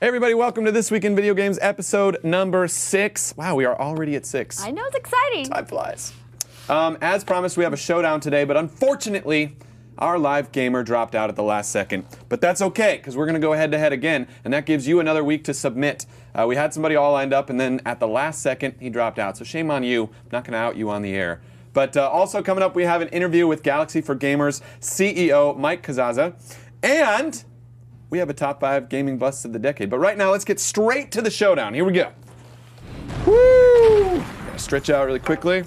Hey everybody, welcome to This Week in Video Games episode number 6. Wow, we are already at 6. I know, it's exciting. Time flies. As promised, we have a showdown today, but unfortunately, our live gamer dropped out at the last second. But that's okay, because we're going to go head-to-head again, and that gives you another week to submit. We had somebody all lined up, and then at the last second, he dropped out. So shame on you. I'm not going to out you on the air. But also coming up, we have an interview with Galaxy4Gamers CEO Mike Casazza, and we have a top 5 gaming busts of the decade. But right now, let's get straight to the showdown. Here we go. Woo! Gonna stretch out really quickly.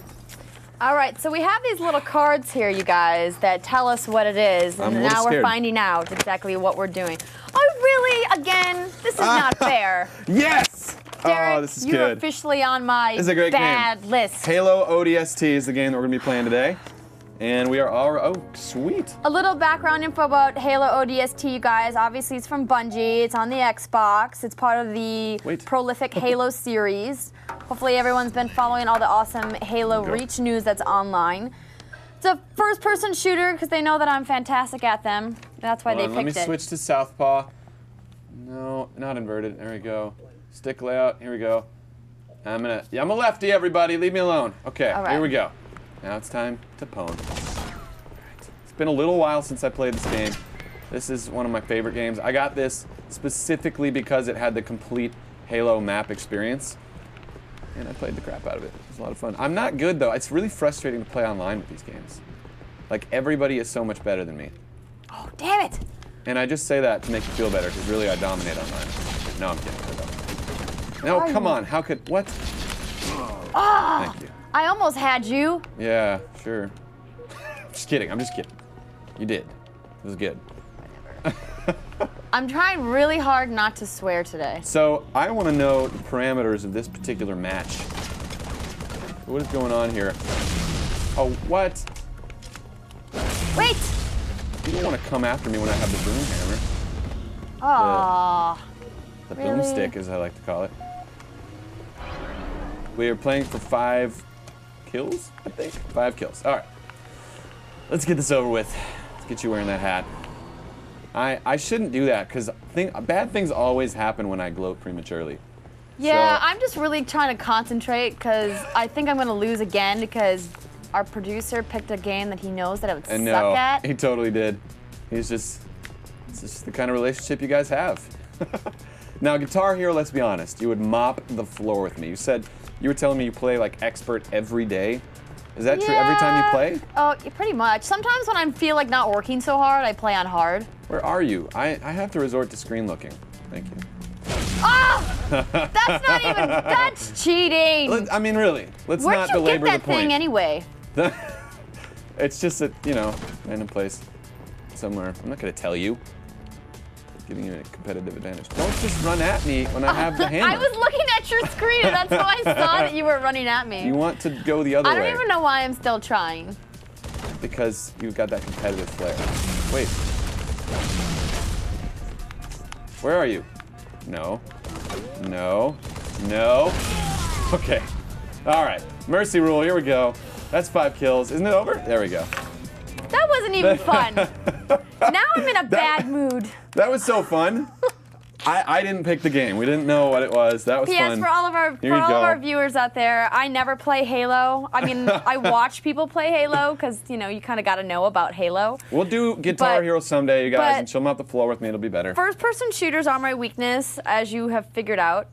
All right, so we have these little cards here, you guys, that tell us what it is, and now we're finding out exactly what we're doing. Oh, really? Again? This is not fair. Yes! Derek, oh, this is you're good. officially on my This is a great bad game. list. Halo Odst is the game that we're going to be playing today. And we are all... Oh, sweet. A little background info about Halo ODST, you guys. Obviously, it's from Bungie. It's on the Xbox. It's part of the prolific Halo series. Hopefully, everyone's been following all the awesome Halo Reach news that's online. It's a first-person shooter because they know that I'm fantastic at them. That's why they picked it. Let me switch to Southpaw. No, not inverted. There we go. Stick layout. Here we go. I'm a lefty, everybody. Leave me alone. Okay, here we go. Now it's time to pwn. It's been a little while since I played this game. This is one of my favorite games. I got this specifically because it had the complete Halo map experience. And I played the crap out of it. It was a lot of fun. I'm not good, though. It's really frustrating to play online with these games. Like, everybody is so much better than me. Oh, damn it! And I just say that to make you feel better, because really I dominate online. No, I'm kidding. No, come on. How could... What? Oh, thank you. I almost had you. Yeah, sure. Just kidding. I'm just kidding. You did. It was good. I'm trying really hard not to swear today. So, I want to know the parameters of this particular match. What is going on here? Oh, what? Wait! You don't want to come after me when I have the boom hammer. Aww. The boomstick, as I like to call it. We are playing for 5 kills, I think? 5 kills. All right. Let's get this over with. Let's get you wearing that hat. I shouldn't do that, because bad things always happen when I gloat prematurely. Yeah, so, I'm just really trying to concentrate, because I think I'm going to lose again, because our producer picked a game that he knows that I would suck at. He totally did. It's just the kind of relationship you guys have. Now, Guitar Hero, let's be honest, you would mop the floor with me. You were telling me you play like expert every day. Is that true every time you play? Oh, pretty much. Sometimes when I feel like not working so hard, I play on hard. Where are you? I have to resort to screen looking. Thank you. Oh! That's not even, that's cheating. I mean, really, let's not belabor the point. Where'd you get that thing anyway? It's just a, random place somewhere. I'm not going to tell you. Giving you a competitive advantage. Don't just run at me when I have the hammer. I was looking at your screen, and that's why I saw that you were running at me. You want to go the other way. I don't even know why I'm still trying. Because you've got that competitive flair. Wait. Where are you? No. No. No. Okay. All right. Mercy rule. Here we go. That's 5 kills. Isn't it over? There we go. That wasn't even fun. Now I'm in a bad mood. That was so fun. I didn't pick the game. We didn't know what it was. That was fun. P.S. for all of our viewers out there, I never play Halo. I mean, I watch people play Halo because you kind of got to know about Halo. We'll do Guitar Hero someday, you guys, and chill them off the floor with me. It'll be better. First-person shooters are my weakness, as you have figured out.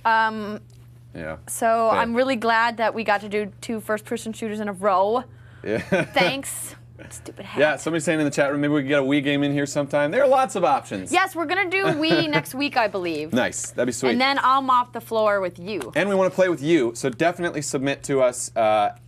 Yeah. So I'm really glad that we got to do 2 first-person shooters in a row. Yeah. Thanks. Stupid hat. Yeah, somebody's saying in the chat room, maybe we could get a Wii game in here sometime. There are lots of options. Yes, we're going to do Wii next week, I believe. Nice. That'd be sweet. And then I'll mop the floor with you. And we want to play with you, so definitely submit to us at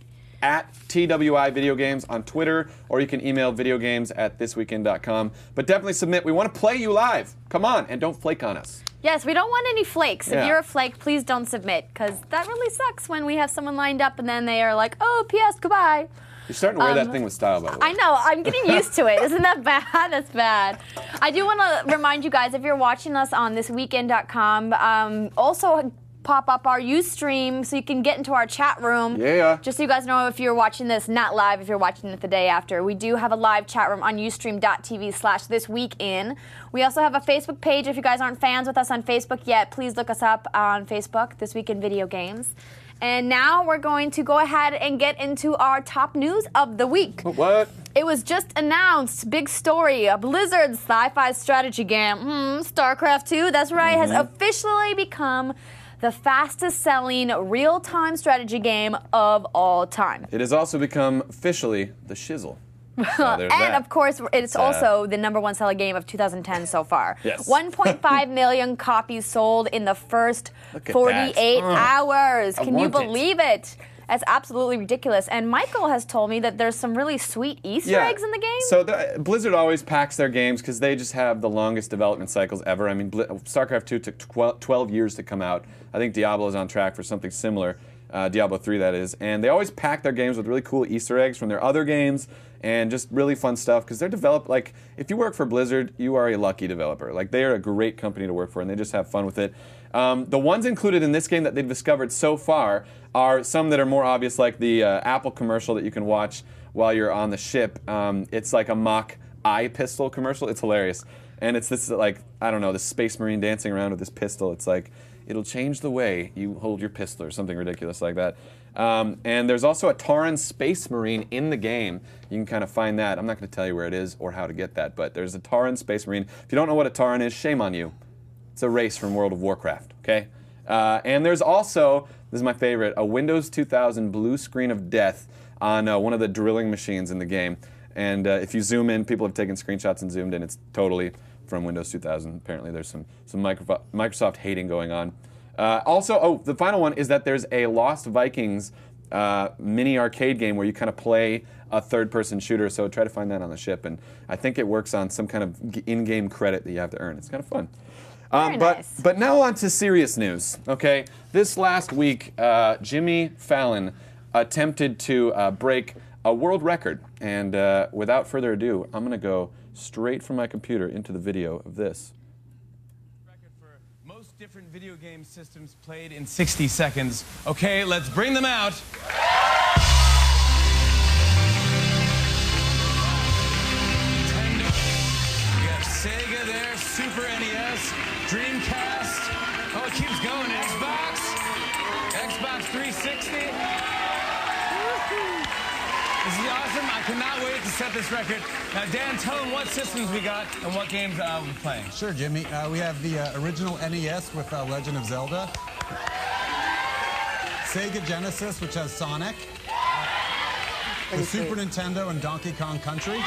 TWI Video Games on Twitter, or you can email videogames@thisweekend.com. But definitely submit. We want to play you live. Come on, and don't flake on us. Yes, we don't want any flakes. Yeah. If you're a flake, please don't submit, because that really sucks when we have someone lined up and then they are like, oh, P.S., goodbye. You're starting to wear that thing with style, by the way. I know. I'm getting used to it. Isn't that bad? That's bad. I do want to remind you guys, if you're watching us on thisweekend.com, also pop up our Ustream so you can get into our chat room. Yeah. Just so you guys know, if you're watching this not live, if you're watching it the day after, we do have a live chat room on ustream.tv/thisweekin. We also have a Facebook page. If you guys aren't fans with us on Facebook yet, please look us up on Facebook, This Week in Video Games. And now we're going to go ahead and get into our top news of the week. What? It was just announced, big story, a Blizzard sci-fi strategy game, StarCraft 2, that's right, has officially become the fastest-selling real-time strategy game of all time. It has also become officially the shizzle. So and of course, it's also the #1 selling game of 2010 so far. Yes. 1.5 million copies sold in the first 48 hours. Can you believe it? That's absolutely ridiculous. And Michael has told me that there's some really sweet Easter eggs in the game. So Blizzard always packs their games because they just have the longest development cycles ever. I mean, StarCraft 2 took 12 years to come out. I think Diablo is on track for something similar. Diablo 3, that is. And they always pack their games with really cool Easter eggs from their other games and just really fun stuff because they're developed, like, if you work for Blizzard, you are a lucky developer. Like, they are a great company to work for and they just have fun with it. The ones included in this game that they've discovered so far are some that are more obvious, like the Apple commercial that you can watch while you're on the ship. It's like a mock eye pistol commercial. It's hilarious. And it's this, like, I don't know, this space marine dancing around with this pistol. It's like, it'll change the way you hold your pistol or something ridiculous like that. And there's also a Tauren Space Marine in the game. You can kind of find that. I'm not going to tell you where it is or how to get that, but there's a Tauren Space Marine. If you don't know what a Tauren is, shame on you. It's a race from World of Warcraft, okay? And there's also, this is my favorite, a Windows 2000 blue screen of death on one of the drilling machines in the game. And if you zoom in, people have taken screenshots and zoomed in. It's totally from Windows 2000. Apparently there's some Microsoft hating going on. Also, the final one is that there's a Lost Vikings mini arcade game where you kind of play a third-person shooter, so try to find that on the ship. And I think it works on some kind of in-game credit that you have to earn. It's kind of fun. But now on to serious news, okay? This last week, Jimmy Fallon attempted to break a world record. And without further ado, I'm going to go straight from my computer into the video of this. Record for most different video game systems played in 60 seconds. Okay, let's bring them out. Nintendo, we got Sega there, Super NES, Dreamcast. Oh, it keeps going. Xbox 360. This is awesome. I cannot wait to set this record. Now, Dan, tell them what systems we got and what games we're playing. Sure, Jimmy. We have the original NES with Legend of Zelda. Sega Genesis, which has Sonic. The Super Nintendo and Donkey Kong Country.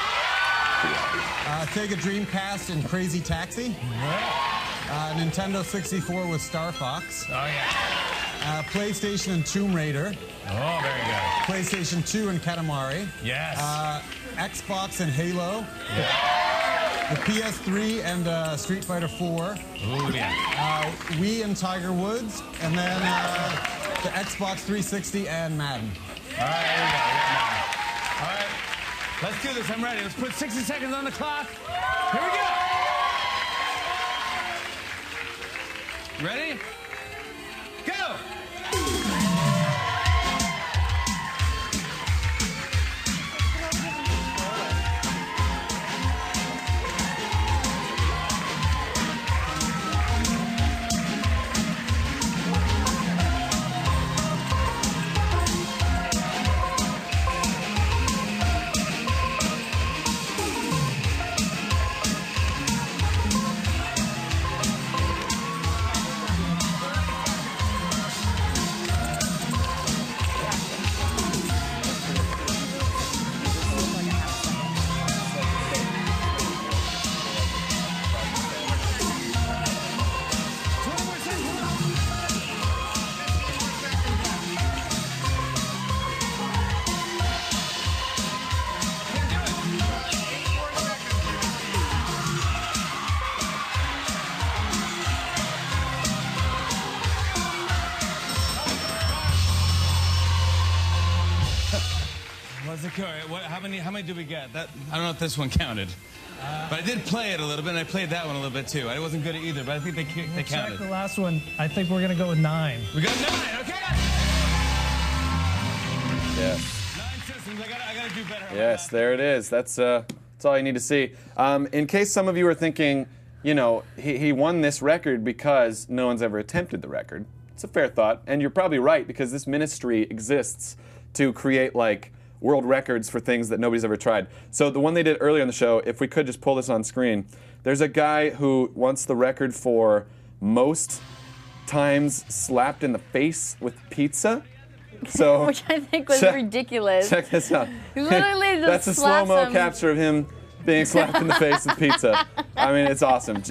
Sega Dreamcast and Crazy Taxi. Nintendo 64 with Star Fox. Oh, yeah. PlayStation and Tomb Raider. Oh, very good. PlayStation 2 and Katamari. Yes. Xbox and Halo. Yeah. The PS3 and Street Fighter 4. Ooh, yeah. Wii and Tiger Woods. And then the Xbox 360 and Madden. All right, here we go. All right, let's do this. I'm ready. Let's put 60 seconds on the clock. Here we go. Ready? Go! How many did we get? I don't know if this one counted. But I did play it a little bit, and I played that one a little bit too. I wasn't good at either, but I think they counted. Check the last one. I think we're gonna go with 9. We got 9. Okay. Yes. 9 systems. I gotta do better. Yes, there it is. That's all you need to see. In case some of you are thinking, you know, he won this record because no one's ever attempted the record. It's a fair thought, and you're probably right because this ministry exists to create like world records for things that nobody's ever tried. So the one they did earlier in the show, if we could just pull this on screen, there's a guy who wants the record for most times slapped in the face with pizza. So which I think was ridiculous. Check this out. Literally just That's a slow-mo capture of him being slapped in the face with pizza. I mean, it's awesome.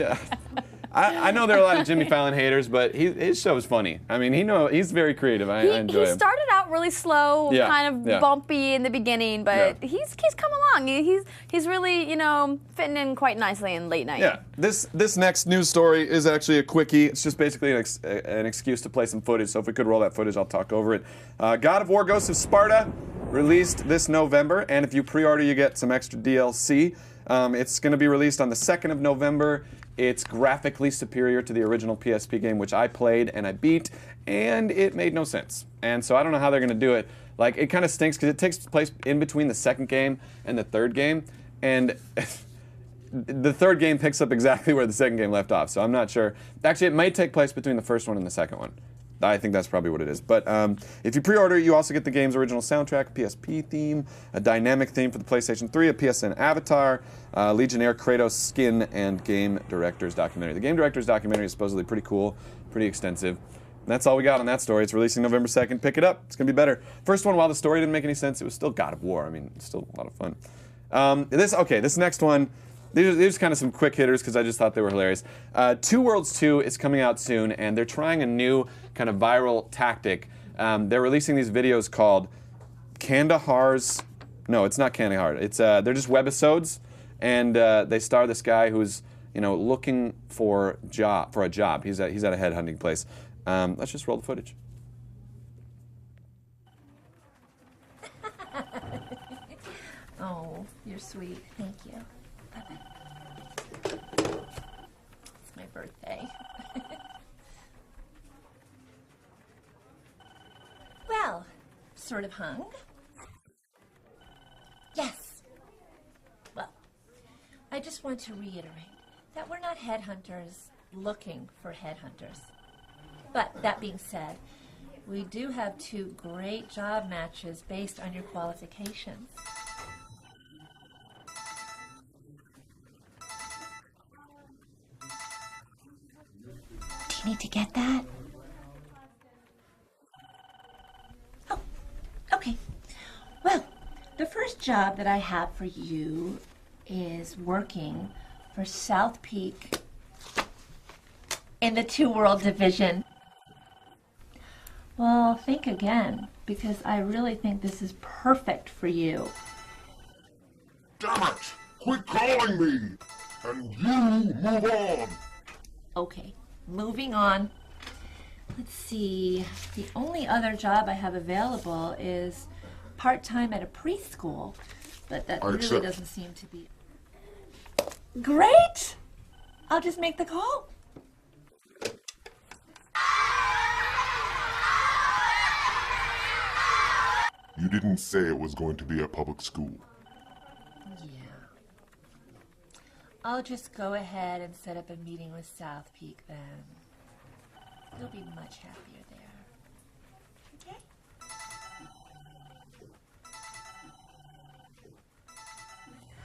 I know there are a lot of Jimmy Fallon haters, but his show is funny. I mean, he's very creative. I enjoy him. He started out really slow, kind of bumpy in the beginning, but he's come along. He's really, you know, fitting in quite nicely in late night. Yeah. This next news story is actually a quickie. It's just basically an excuse to play some footage. So if we could roll that footage, I'll talk over it. God of War: Ghosts of Sparta released this November, and if you pre-order, you get some extra DLC. It's going to be released on the 2nd of November. It's graphically superior to the original PSP game, which I played and I beat, and it made no sense. And so I don't know how they're going to do it. Like, it kind of stinks because it takes place in between the second game and the third game, and the third game picks up exactly where the second game left off, so I'm not sure. Actually, it might take place between the first one and the second one. I think that's probably what it is. But if you pre-order, you also get the game's original soundtrack, PSP theme, a dynamic theme for the PlayStation 3, a PSN avatar, Legionnaire Kratos skin, and game director's documentary. The game director's documentary is supposedly pretty cool, pretty extensive. And that's all we got on that story. It's releasing November 2nd. Pick it up. It's going to be better. First one, while the story didn't make any sense, it was still God of War. I mean, it's still a lot of fun. This next one, these are kind of some quick hitters because I just thought they were hilarious. Two Worlds 2 is coming out soon, and they're trying a new kind of viral tactic. They're releasing these videos called Kandahar's. No, it's not Kandahar. It's they're just webisodes, and they star this guy who's looking for a job. He's at a headhunting place. Let's just roll the footage. Oh, you're sweet. Thank you. It's my birthday. Well, sort of hung. Yes. Well, I just want to reiterate that we're not headhunters looking for headhunters. But that being said, we do have 2 great job matches based on your qualifications. Do you need to get that? Oh, okay. Well, the first job that I have for you is working for South Peak in the 2 World Division. Well, think again, because I really think this is perfect for you. Damn it! Quit calling me! And you move on! Okay, moving on. Let's see. The only other job I have available is part-time at a preschool, but that really doesn't seem to be... Great! I'll just make the call. You didn't say it was going to be a public school. Yeah. I'll just go ahead and set up a meeting with South Peak then. You'll be much happier there. Okay?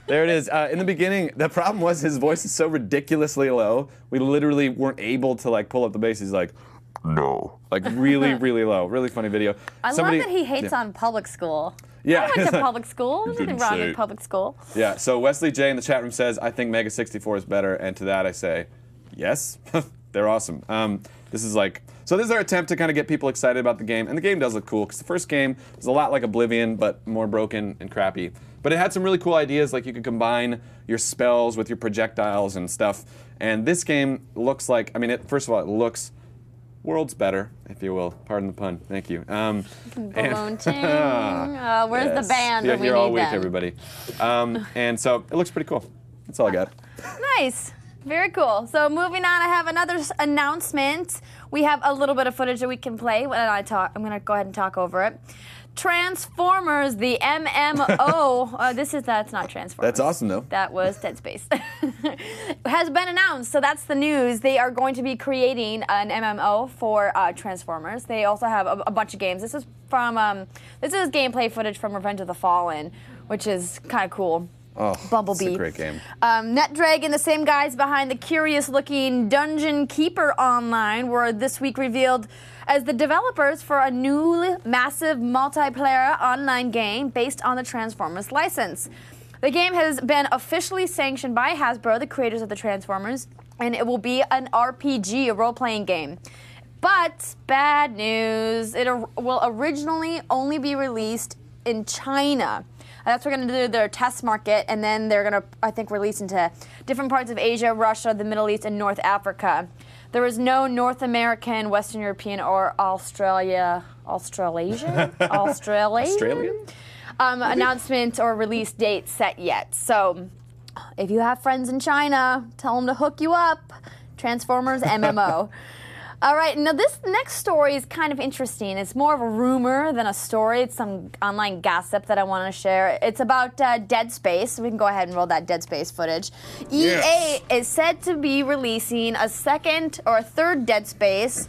There it is. In the beginning, the problem was his voice is so ridiculously low. We literally weren't able to pull up the bass. He's like, no. Like really, really low. Really funny video. I love that he hates on public school. Yeah. I went to public school. There's nothing wrong with public school. Yeah, so Wesley J in the chat room says, I think Mega 64 is better, and to that I say, yes. They're awesome. This is so this is their attempt to kind of get people excited about the game, and the game does look cool, because the first game was a lot like Oblivion, but more broken and crappy. But it had some really cool ideas, like you could combine your spells with your projectiles and stuff, and this game looks like, first of all, it looks worlds better, if you will. Pardon the pun. Thank you. Where's the band when we here need all week, them? everybody. And so it looks pretty cool. That's all I got. Nice. Very cool. So moving on, I have another announcement. We have a little bit of footage that we can play when I talk. I'm going to go ahead and talk over it. Transformers, the MMO. That's not Transformers. That's awesome, though. That was Dead Space. Has been announced, so that's the news. They are going to be creating an MMO for Transformers. They also have a bunch of games. This is gameplay footage from Revenge of the Fallen, which is kind of cool. Oh, Bumblebee. It's a great game. NetDragon, the same guys behind the curious-looking Dungeon Keeper Online, were this week revealed as the developers for a new massive multiplayer online game based on the Transformers license. The game has been officially sanctioned by Hasbro, the creators of the Transformers, and it will be an RPG, a role-playing game. But bad news, it will originally only be released in China. That's what we're going to do their test market, and then they're going to, I think, release into different parts of Asia, Russia, the Middle East, and North Africa. There is no North American, Western European, or Australian announcement or release date set yet. So if you have friends in China, tell them to hook you up. Transformers MMO. All right, now this next story is kind of interesting. It's more of a rumor than a story. It's some online gossip that I want to share. It's about Dead Space. We can go ahead and roll that Dead Space footage. EA is said to be releasing a second or a third Dead Space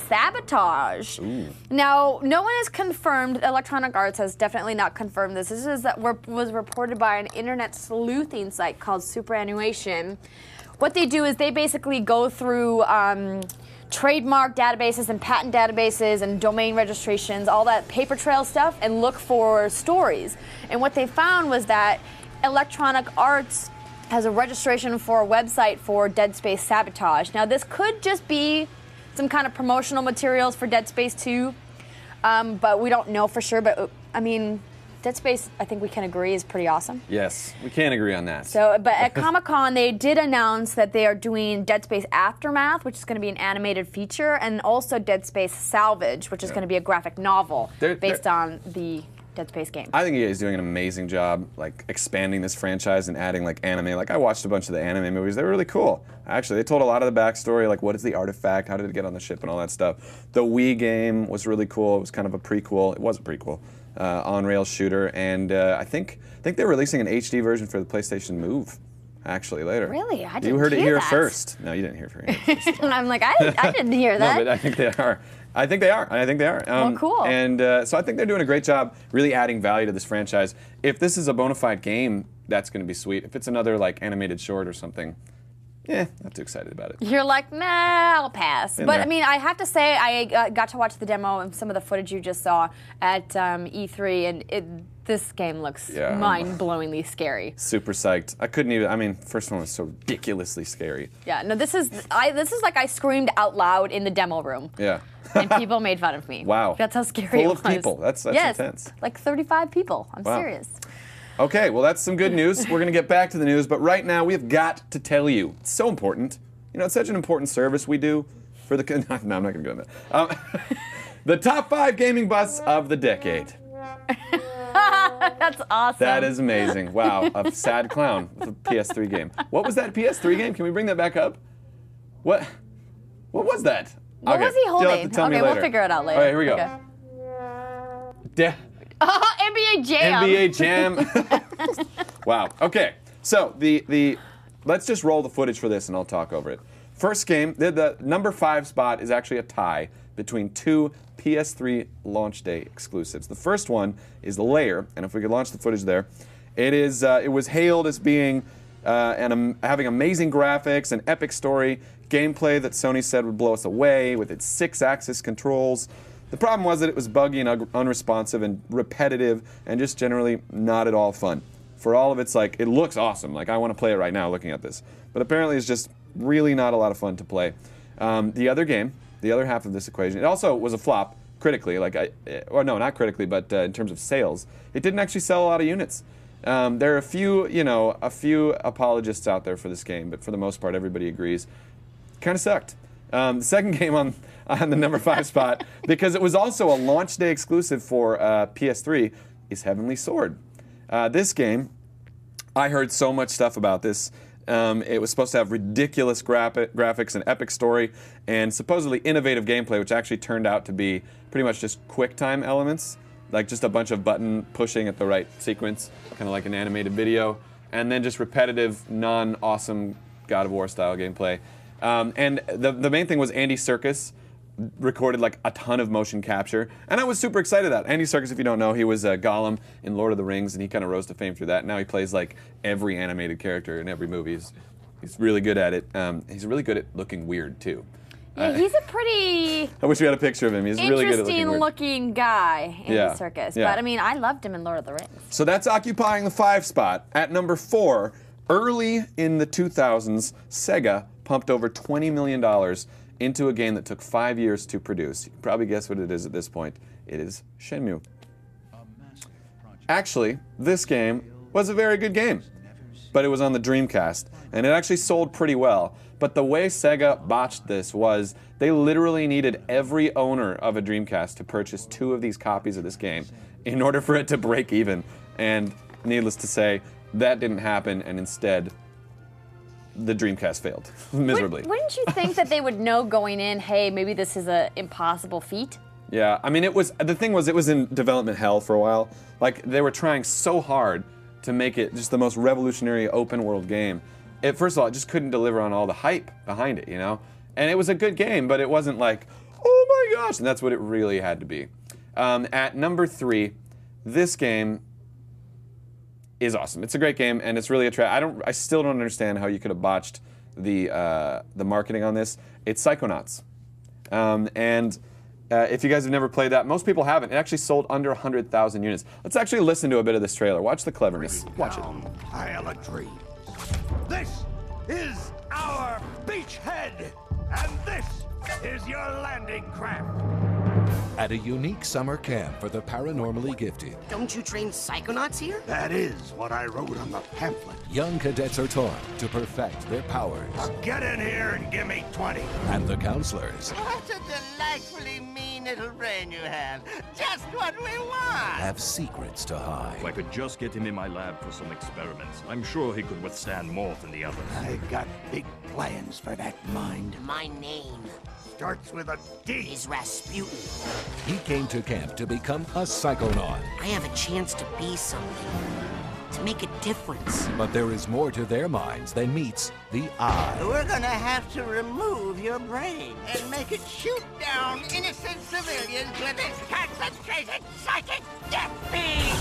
Sabotage. Ooh. Now, no one has confirmed. Electronic Arts has definitely not confirmed this. This was reported by an internet sleuthing site called Superannuation. What they do is they basically go through trademark databases and patent databases and domain registrations, all that paper trail stuff, and look for stories. And what they found was that Electronic Arts has a registration for a website for Dead Space Sabotage. Now, this could just be some kind of promotional materials for Dead Space 2, but we don't know for sure. But, I mean, Dead Space, I think we can agree, is pretty awesome. Yes, we can agree on that. So, but at Comic-Con, they did announce that they are doing Dead Space Aftermath, which is going to be an animated feature, and also Dead Space Salvage, which is going to be a graphic novel based on the Dead Space game. I think EA is doing an amazing job, like, expanding this franchise and adding, like, anime. Like, I watched a bunch of the anime movies. They were really cool. Actually, they told a lot of the backstory, like, what is the artifact, how did it get on the ship, and all that stuff. The Wii game was really cool. It was kind of a prequel. It was a prequel. On-rail shooter, and I think they're releasing an HD version for the PlayStation Move, actually, later. Really? I didn't hear that. You heard it here first. No, you didn't hear it here first. I'm like, I didn't hear that. No, but I think they are. I think they are. Well, cool. And so I think they're doing a great job really adding value to this franchise. If this is a bona fide game, that's going to be sweet. If it's another, like, animated short or something, not too excited about it. You're like, nah, I'll pass. But I mean, I have to say, I got to watch the demo and some of the footage you just saw at E3, and this game looks mind-blowingly scary. Super psyched. I couldn't even. I mean, first one was so ridiculously scary. Yeah. No, this is like I screamed out loud in the demo room. Yeah. And people made fun of me. Wow. That's how scary it was. Full of people. That's intense. Like 35 people. I'm serious. Okay, well, that's some good news. We're going to get back to the news, but right now we've got to tell you. It's so important. You know, it's such an important service we do for the... No, I'm not going to go into that. The top 5 gaming busts of the decade. That's awesome. That is amazing. Wow, a sad clown with a PS3 game. What was that PS3 game? Can we bring that back up? What was that? What was he holding? You'll have to tell me we'll later. figure it out later. All right, here we go. Okay. NBA Jam. NBA Jam. Wow. Okay. So let's just roll the footage for this and I'll talk over it. First game, the number 5 spot is actually a tie between 2 PS3 launch day exclusives. The first one is The Lair, and if we could launch the footage there, it was hailed as being having amazing graphics, an epic story, gameplay that Sony said would blow us away with its 6-axis controls. The problem was that it was buggy and unresponsive and repetitive and just generally not at all fun. For all of its, like, it looks awesome. Like, I want to play it right now looking at this. But apparently it's just really not a lot of fun to play. The other game, the other half of this equation, it also was a flop critically. Or no, not critically, but in terms of sales. It didn't actually sell a lot of units. There are a few apologists out there for this game, but for the most part, everybody agrees. Kind of sucked. The second game on the number 5 spot, because it was also a launch day exclusive for PS3, is Heavenly Sword. This game I heard so much stuff about this. It was supposed to have ridiculous graphics, an epic story, and supposedly innovative gameplay, which actually turned out to be pretty much just QuickTime elements, like just a bunch of button pushing at the right sequence, kind of like an animated video, and then just repetitive, non-awesome God of War style gameplay. And the main thing was Andy Serkis recorded like a ton of motion capture, and I was super excited about it. Andy Serkis, if you don't know, he was Gollum in Lord of the Rings, and he kind of rose to fame through that. Now he plays like every animated character in every movie. He's really good at it. He's really good at looking weird too. Yeah, he's a pretty. I wish we had a picture of him. He's really good at looking weird. Interesting-looking guy, Andy Serkis. Yeah. But I mean, I loved him in Lord of the Rings. So that's occupying the 5 spot. At number 4, early in the 2000s, Sega pumped over $20 million into a game that took 5 years to produce. You can probably guess what it is at this point. It is Shenmue. Actually, this game was a very good game, but it was on the Dreamcast, and it actually sold pretty well. But the way Sega botched this was they literally needed every owner of a Dreamcast to purchase 2 of these copies of this game in order for it to break even. And needless to say, that didn't happen, and instead, the Dreamcast failed miserably. Wouldn't you think that they would know going in, hey, maybe this is an impossible feat? Yeah, I mean, the thing was, it was in development hell for a while. Like, they were trying so hard to make it just the most revolutionary open world game. First of all, it just couldn't deliver on all the hype behind it, you know? And it was a good game, but it wasn't like, oh my gosh, and that's what it really had to be. At number 3, this game is awesome. It's a great game, and it's really attractive. I still don't understand how you could have botched the marketing on this. It's Psychonauts. If you guys have never played that, most people haven't. It actually sold under 100,000 units. Let's actually listen to a bit of this trailer. Watch the cleverness. Watch it. Pile of dreams. This is our beachhead, and this is your landing craft. At a unique summer camp for the paranormally gifted. Don't you train Psychonauts here? That is what I wrote on the pamphlet. Young cadets are taught to perfect their powers. Get in here and give me 20. And the counselors. What a delightfully mean little brain you have. Just what we want. Have secrets to hide. If I could just get him in my lab for some experiments, I'm sure he could withstand more than the others. I got big plans for that mind. My name starts with a D. Is Rasputin. He came to camp to become a psychonaut. I have a chance to be something. To make a difference. But there is more to their minds than meets the eye. We're gonna have to remove your brain and make it shoot down innocent civilians with its concentrated psychic death beam.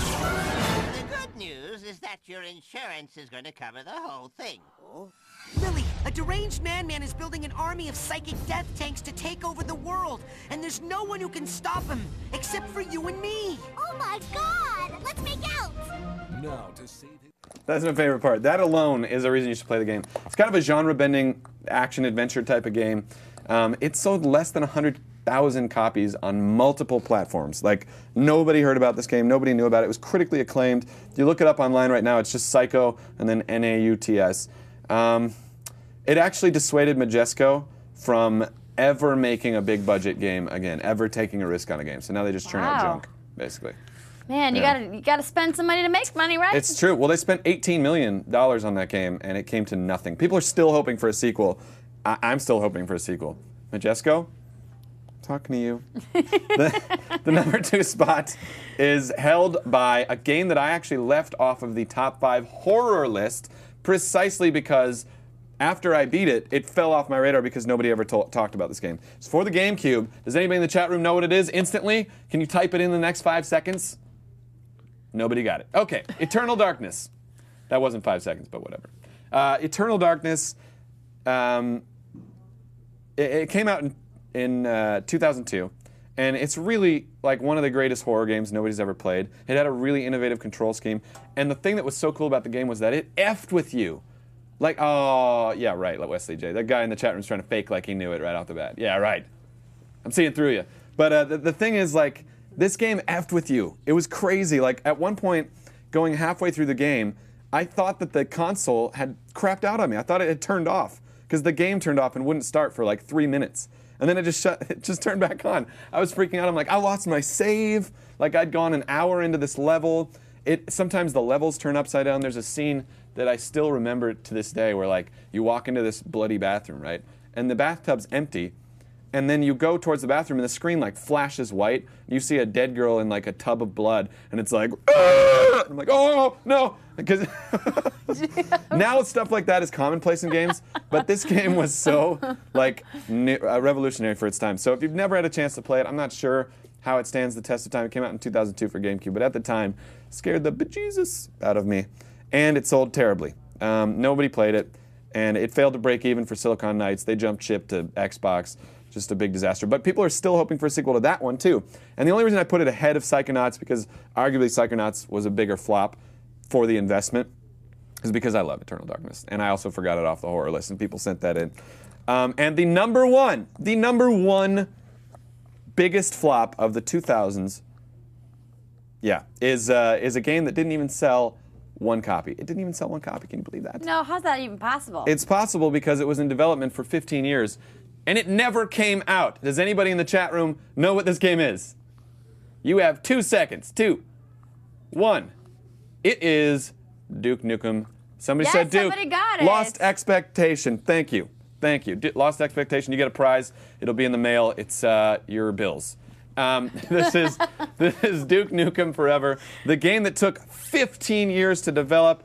The good news is that your insurance is gonna cover the whole thing. Lily, a deranged madman is building an army of psychic death tanks to take over the world, and there's no one who can stop him, except for you and me. Oh my god! Let's make out! Now to save it. That's my favorite part. That alone is a reason you should play the game. It's kind of a genre-bending action-adventure type of game. It sold less than 100,000 copies on multiple platforms. Like, nobody heard about this game. Nobody knew about it. It was critically acclaimed. If you look it up online right now, it's just Psycho and then Nauts. It actually dissuaded Majesco from ever making a big-budget game again, ever taking a risk on a game. So now they just churn out junk, basically. Man, you gotta spend some money to make money, right? It's true. Well, they spent $18 million on that game, and it came to nothing. People are still hoping for a sequel. I'm still hoping for a sequel. Majesco, talking to you. The number 2 spot is held by a game that I actually left off of the top 5 horror list precisely because after I beat it, it fell off my radar because nobody ever talked about this game. It's for the GameCube. Does anybody in the chat room know what it is instantly? Can you type it in the next 5 seconds? Nobody got it. Okay, Eternal Darkness. That wasn't 5 seconds, but whatever. Eternal Darkness, it came out in 2002, and it's really like one of the greatest horror games nobody's ever played. It had a really innovative control scheme, and the thing that was so cool about the game was that it effed with you. Like, oh, yeah, right, like Wesley J. That guy in the chat room's trying to fake like he knew it right off the bat. Yeah, right. I'm seeing through you. But the thing is, like, this game effed with you. It was crazy. Like, at one point, going halfway through the game, I thought that the console had crapped out on me. I thought it had turned off, because the game turned off and wouldn't start for like 3 minutes. And then it just turned back on. I was freaking out. I'm like, I lost my save. Like, I'd gone an hour into this level. Sometimes the levels turn upside down. There's a scene that I still remember to this day, where like you walk into this bloody bathroom, right? And the bathtub's empty, and then you go towards the bathroom and the screen like flashes white, and you see a dead girl in like a tub of blood, and it's like, Aah! I'm like, oh no, because now stuff like that is commonplace in games, but this game was so like revolutionary for its time. So if you've never had a chance to play it, I'm not sure how it stands the test of time. It came out in 2002 for GameCube, but at the time, scared the bejesus out of me, and it sold terribly. Nobody played it, and it failed to break even for Silicon Knights. They jumped ship to Xbox. Just a big disaster. But people are still hoping for a sequel to that one, too. And the only reason I put it ahead of Psychonauts, because arguably Psychonauts was a bigger flop for the investment, is because I love Eternal Darkness. And I also forgot it off the horror list, and people sent that in. And the number one biggest flop of the 2000s, yeah, is a game that didn't even sell one copy. It didn't even sell one copy. Can you believe that? No, how's that even possible? It's possible because it was in development for 15 years. And it never came out. Does anybody in the chat room know what this game is? You have 2 seconds. 2, 1. It is Duke Nukem. Somebody said Duke. Somebody got it. Lost Expectation. Thank you. Thank you. Lost Expectation. You get a prize. It'll be in the mail. It's your bills. This is Duke Nukem Forever. The game that took 15 years to develop.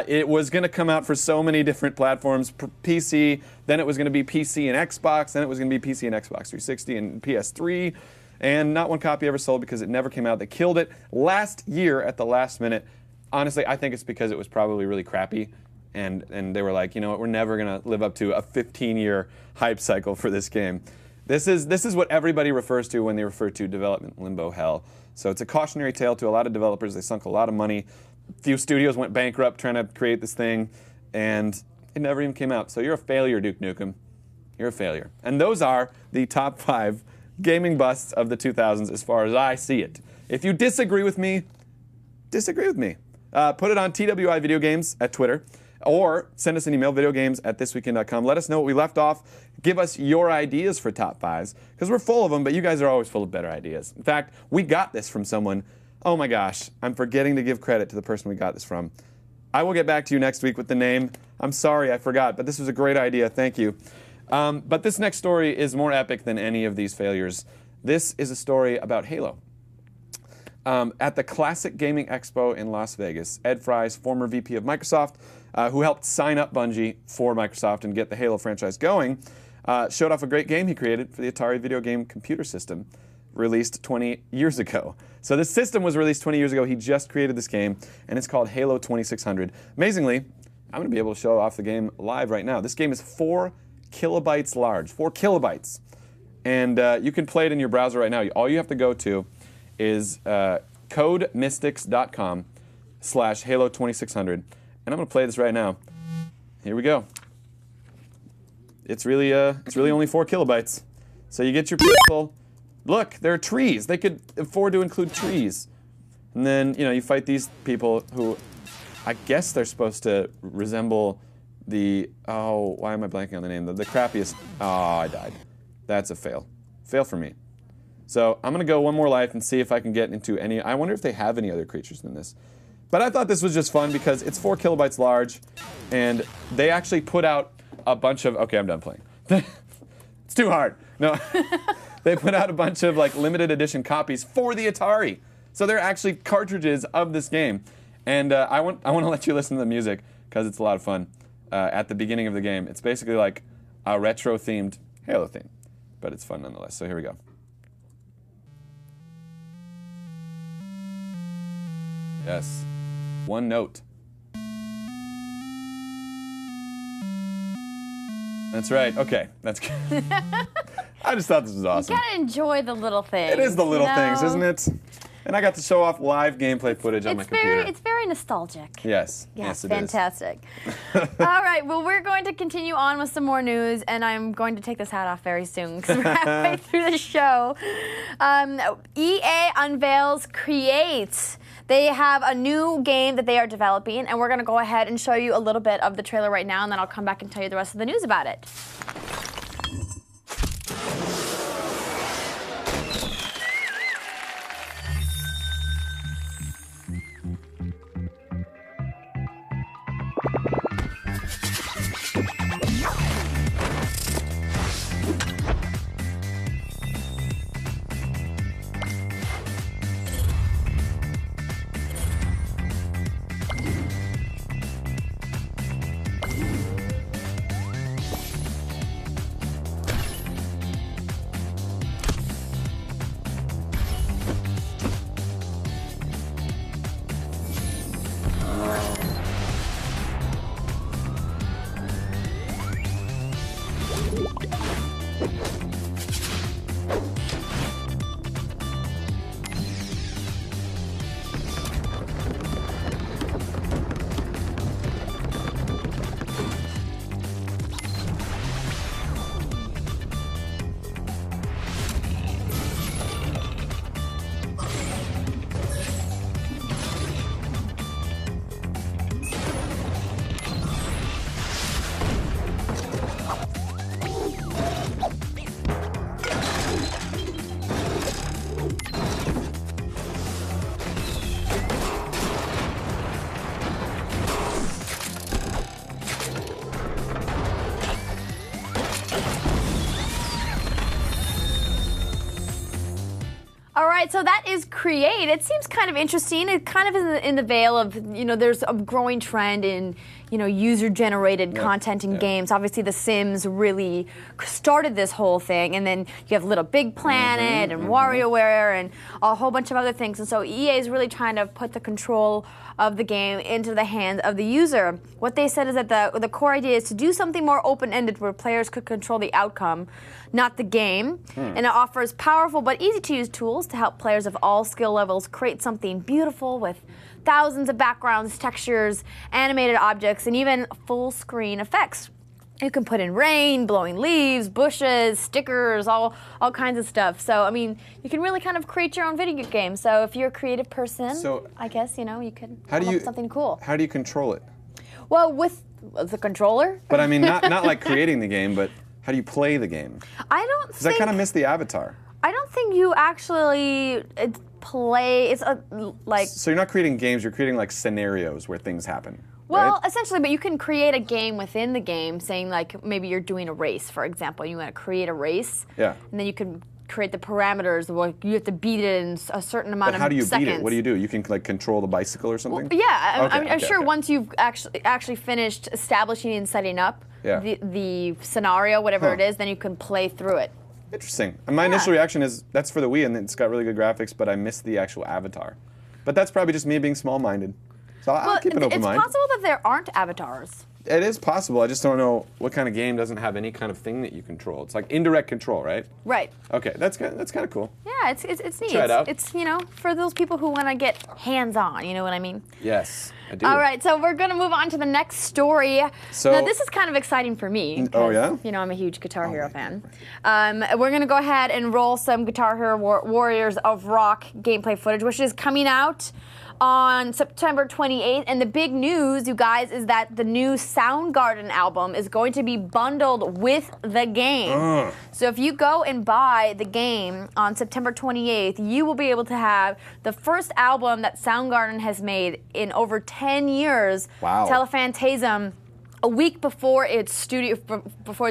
It was going to come out for so many different platforms, PC, then it was going to be PC and Xbox, then it was going to be PC and Xbox 360 and PS3, and not one copy ever sold because it never came out. They killed it last year at the last minute. Honestly, I think it's because it was probably really crappy, and they were like, you know what, we're never going to live up to a 15-year hype cycle for this game. This is what everybody refers to when they refer to development limbo hell. So it's a cautionary tale to a lot of developers. They sunk a lot of money. Few studios went bankrupt trying to create this thing, and it never even came out. So you're a failure, Duke Nukem. You're a failure. And those are the top 5 gaming busts of the 2000s as far as I see it. If you disagree with me, disagree with me. Put it on TWI Video Games at Twitter, or send us an email, videogames@thisweekend.com. Let us know what we left off. Give us your ideas for top 5s, because we're full of them, but you guys are always full of better ideas. In fact, we got this from someone. Oh my gosh, I'm forgetting to give credit to the person we got this from. I will get back to you next week with the name. I'm sorry, I forgot, but this was a great idea. Thank you. But this next story is more epic than any of these failures. This is a story about Halo. At the Classic Gaming Expo in Las Vegas, Ed Fries, former VP of Microsoft, who helped sign up Bungie for Microsoft and get the Halo franchise going, showed off a great game he created for the Atari video game computer system, released 20 years ago. So this system was released 20 years ago. He just created this game, and it's called Halo 2600. Amazingly, I'm going to be able to show off the game live right now. This game is 4 kilobytes large, 4 kilobytes. And you can play it in your browser right now. All you have to go to is codemystics.com/Halo2600. And I'm going to play this right now. Here we go. It's really only 4 kilobytes. So you get your pixel. Look, there are trees. They could afford to include trees. And then, you know, you fight these people who, I guess they're supposed to resemble the, oh, why am I blanking on the name? The crappiest, oh, I died. That's a fail. Fail for me. So I'm going to go one more life and see if I can get into any, I wonder if they have any other creatures than this. But I thought this was just fun because it's 4 kilobytes large, and they actually put out a bunch of, okay, I'm done playing. It's too hard. No. They put out a bunch of like limited edition copies for the Atari. So they're actually cartridges of this game. And I want to let you listen to the music because it's a lot of fun at the beginning of the game. It's basically like a retro-themed Halo theme, but it's fun nonetheless. So here we go. Yes. One note. That's right. Okay. That's good. I just thought this was awesome. You gotta enjoy the little things. It is the little things, isn't it? And I got to show off live gameplay footage on my computer. It's very nostalgic. Yes. Yes, it fantastic. All right, well, we're going to continue on with some more news, and I'm going to take this hat off very soon because we're halfway through the show. EA unveils Create. They have a new game that they are developing, and we're going to go ahead and show you a little bit of the trailer right now, and then I'll come back and tell you the rest of the news about it. All right, so that is Create. It seems kind of interesting. It kind of is in the veil of, there's a growing trend in, user-generated content in games. Obviously, The Sims really started this whole thing, and then you have Little Big Planet and WarioWare and a whole bunch of other things. And so EA is really trying to put the control of the game into the hands of the user. What they said is that the core idea is to do something more open-ended where players could control the outcome, not the game. And it offers powerful but easy-to-use tools to help players of all skill levels create something beautiful with thousands of backgrounds, textures, animated objects, and even full-screen effects. You can put in rain, blowing leaves, bushes, stickers, all kinds of stuff. So, I mean, you can really kind of create your own video game. So if you're a creative person, I guess, you could come up with something cool. How do you control it? Well, with the controller. But I mean, not like creating the game, but how do you play the game? I don't think... Because I kind of miss the avatar. I don't think you actually play... It's like... So you're not creating games, you're creating like scenarios where things happen. Well, right? essentially, but you can create a game within the game, saying like maybe you're doing a race, for example. You want to create a race, and then you can create the parameters. Well, you have to beat it in a certain amount of seconds. How do you beat it? What do you do? You can like control the bicycle or something? Well, yeah, I'm sure once you've actually finished establishing and setting up the scenario, whatever it is, then you can play through it. Interesting. And my initial reaction is that's for the Wii, and it's got really good graphics, but I miss the actual avatar. But that's probably just me being small-minded. So I'll keep an open mind. It's possible that there aren't avatars. It is possible. I just don't know what kind of game doesn't have any kind of thing that you control. It's like indirect control, right? Right. Okay, that's kind of cool. Yeah, it's neat. Try it out. It's for those people who want to get hands-on. You know what I mean? Yes, I do. All right, so we're gonna move on to the next story. So, now this is kind of exciting for me. Oh yeah. I'm a huge Guitar Hero fan. We're gonna go ahead and roll some Guitar Hero Warriors of Rock gameplay footage, which is coming out on September 28th, and the big news, you guys, is that the new Soundgarden album is going to be bundled with the game. So if you go and buy the game on September 28th, you will be able to have the first album that Soundgarden has made in over 10 years, Telephantasm, a week before its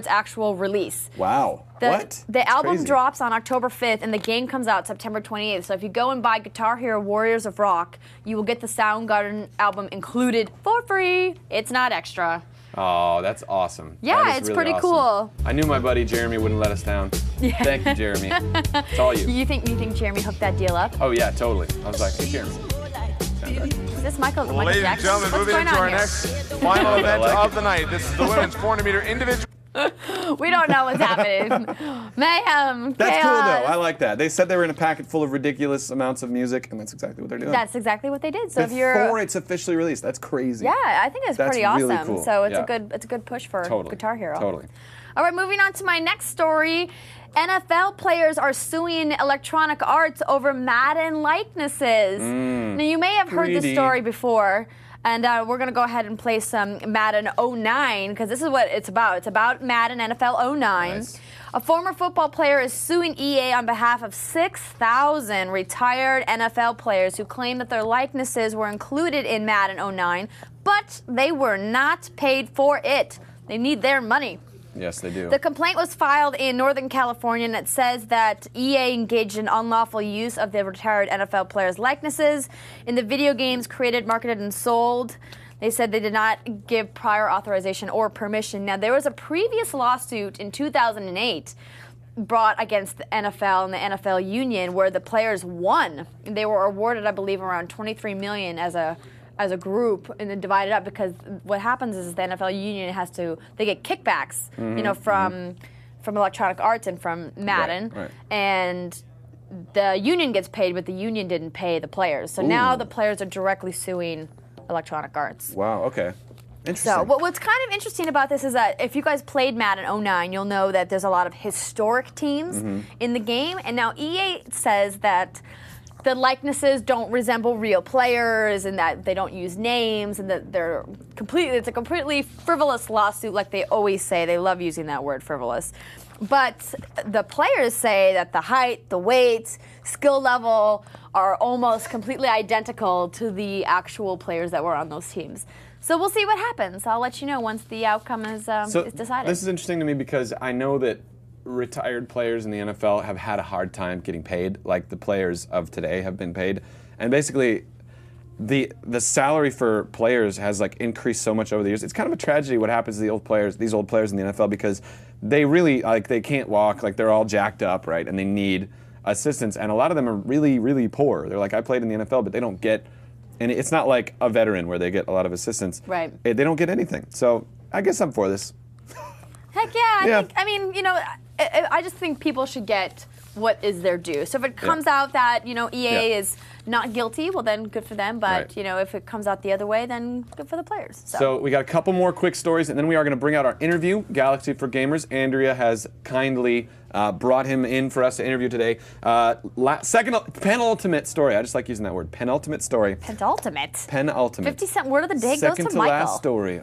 actual release. Wow. The album drops on October 5th, and the game comes out September 28th. So if you go and buy Guitar Hero Warriors of Rock, you will get the Soundgarden album included for free. It's not extra. Oh, that's awesome. Yeah, it's really pretty cool. I knew my buddy Jeremy wouldn't let us down. Yeah. Thank you, Jeremy. It's all you. You think Jeremy hooked that deal up? Oh yeah, totally. I was like, hey, Jeremy. Is this Michael Jackson? Ladies and gentlemen, moving into our next final event of the night. This is the women's 400-meter individual. We don't know what's happening. Mayhem, That's chaos. cool though. I like that. They said they were in a packet full of ridiculous amounts of music, and that's exactly what they're doing. That's exactly what they did. So before it's officially released, that's crazy. Yeah, I think it's pretty awesome. Really cool. So it's a good push for Guitar Hero. Totally. All right, moving on to my next story. NFL players are suing Electronic Arts over Madden likenesses. Now, you may have heard this story before, and we're going to go ahead and play some Madden 09, because this is what it's about. It's about Madden NFL 09. Nice. A former football player is suing EA on behalf of 6,000 retired NFL players who claim that their likenesses were included in Madden 09, but they were not paid for it. They need their money. Yes, they do. The complaint was filed in Northern California, and it says that EA engaged in unlawful use of the retired NFL players' likenesses in the video games created, marketed, and sold. They said they did not give prior authorization or permission. Now, there was a previous lawsuit in 2008 brought against the NFL and the NFL union where the players won. They were awarded, I believe, around $23 million as a group, and then divided up, because what happens is the NFL union they get kickbacks, from Electronic Arts and from Madden, and the union gets paid, but the union didn't pay the players. So now the players are directly suing Electronic Arts. Wow, okay. Interesting. So what's kind of interesting about this is that if you guys played Madden 09, you'll know that there's a lot of historic teams in the game, and now EA says that the likenesses don't resemble real players, and that they don't use names, and that it's a completely frivolous lawsuit, like they always say. They love using that word, frivolous. But the players say that the height, the weight, skill level are almost completely identical to the actual players that were on those teams. So we'll see what happens. I'll let you know once the outcome is decided. This is interesting to me because I know that retired players in the NFL have had a hard time getting paid, like the players of today have been paid. And basically, the salary for players has like increased so much over the years. It's kind of a tragedy what happens to these old players in the NFL, because they really they can't walk, like they're all jacked up, right? And they need assistance, and a lot of them are really, really poor. They're like, I played in the NFL, but they don't get, and it's not like a veteran where they get a lot of assistance. Right. They don't get anything. So I guess I'm for this. Heck yeah. I mean, you know, I just think people should get what is their due. So if it comes out that, you know, EA is not guilty, well then good for them. But, you know, if it comes out the other way, then good for the players. So we got a couple more quick stories, and then we are going to bring out our interview, Galaxy4Gamers. Andrea has kindly brought him in for us to interview today. Penultimate story. I just like using that word. Penultimate story. Penultimate. 50 Cent word of the day Second goes to to Michael. last story.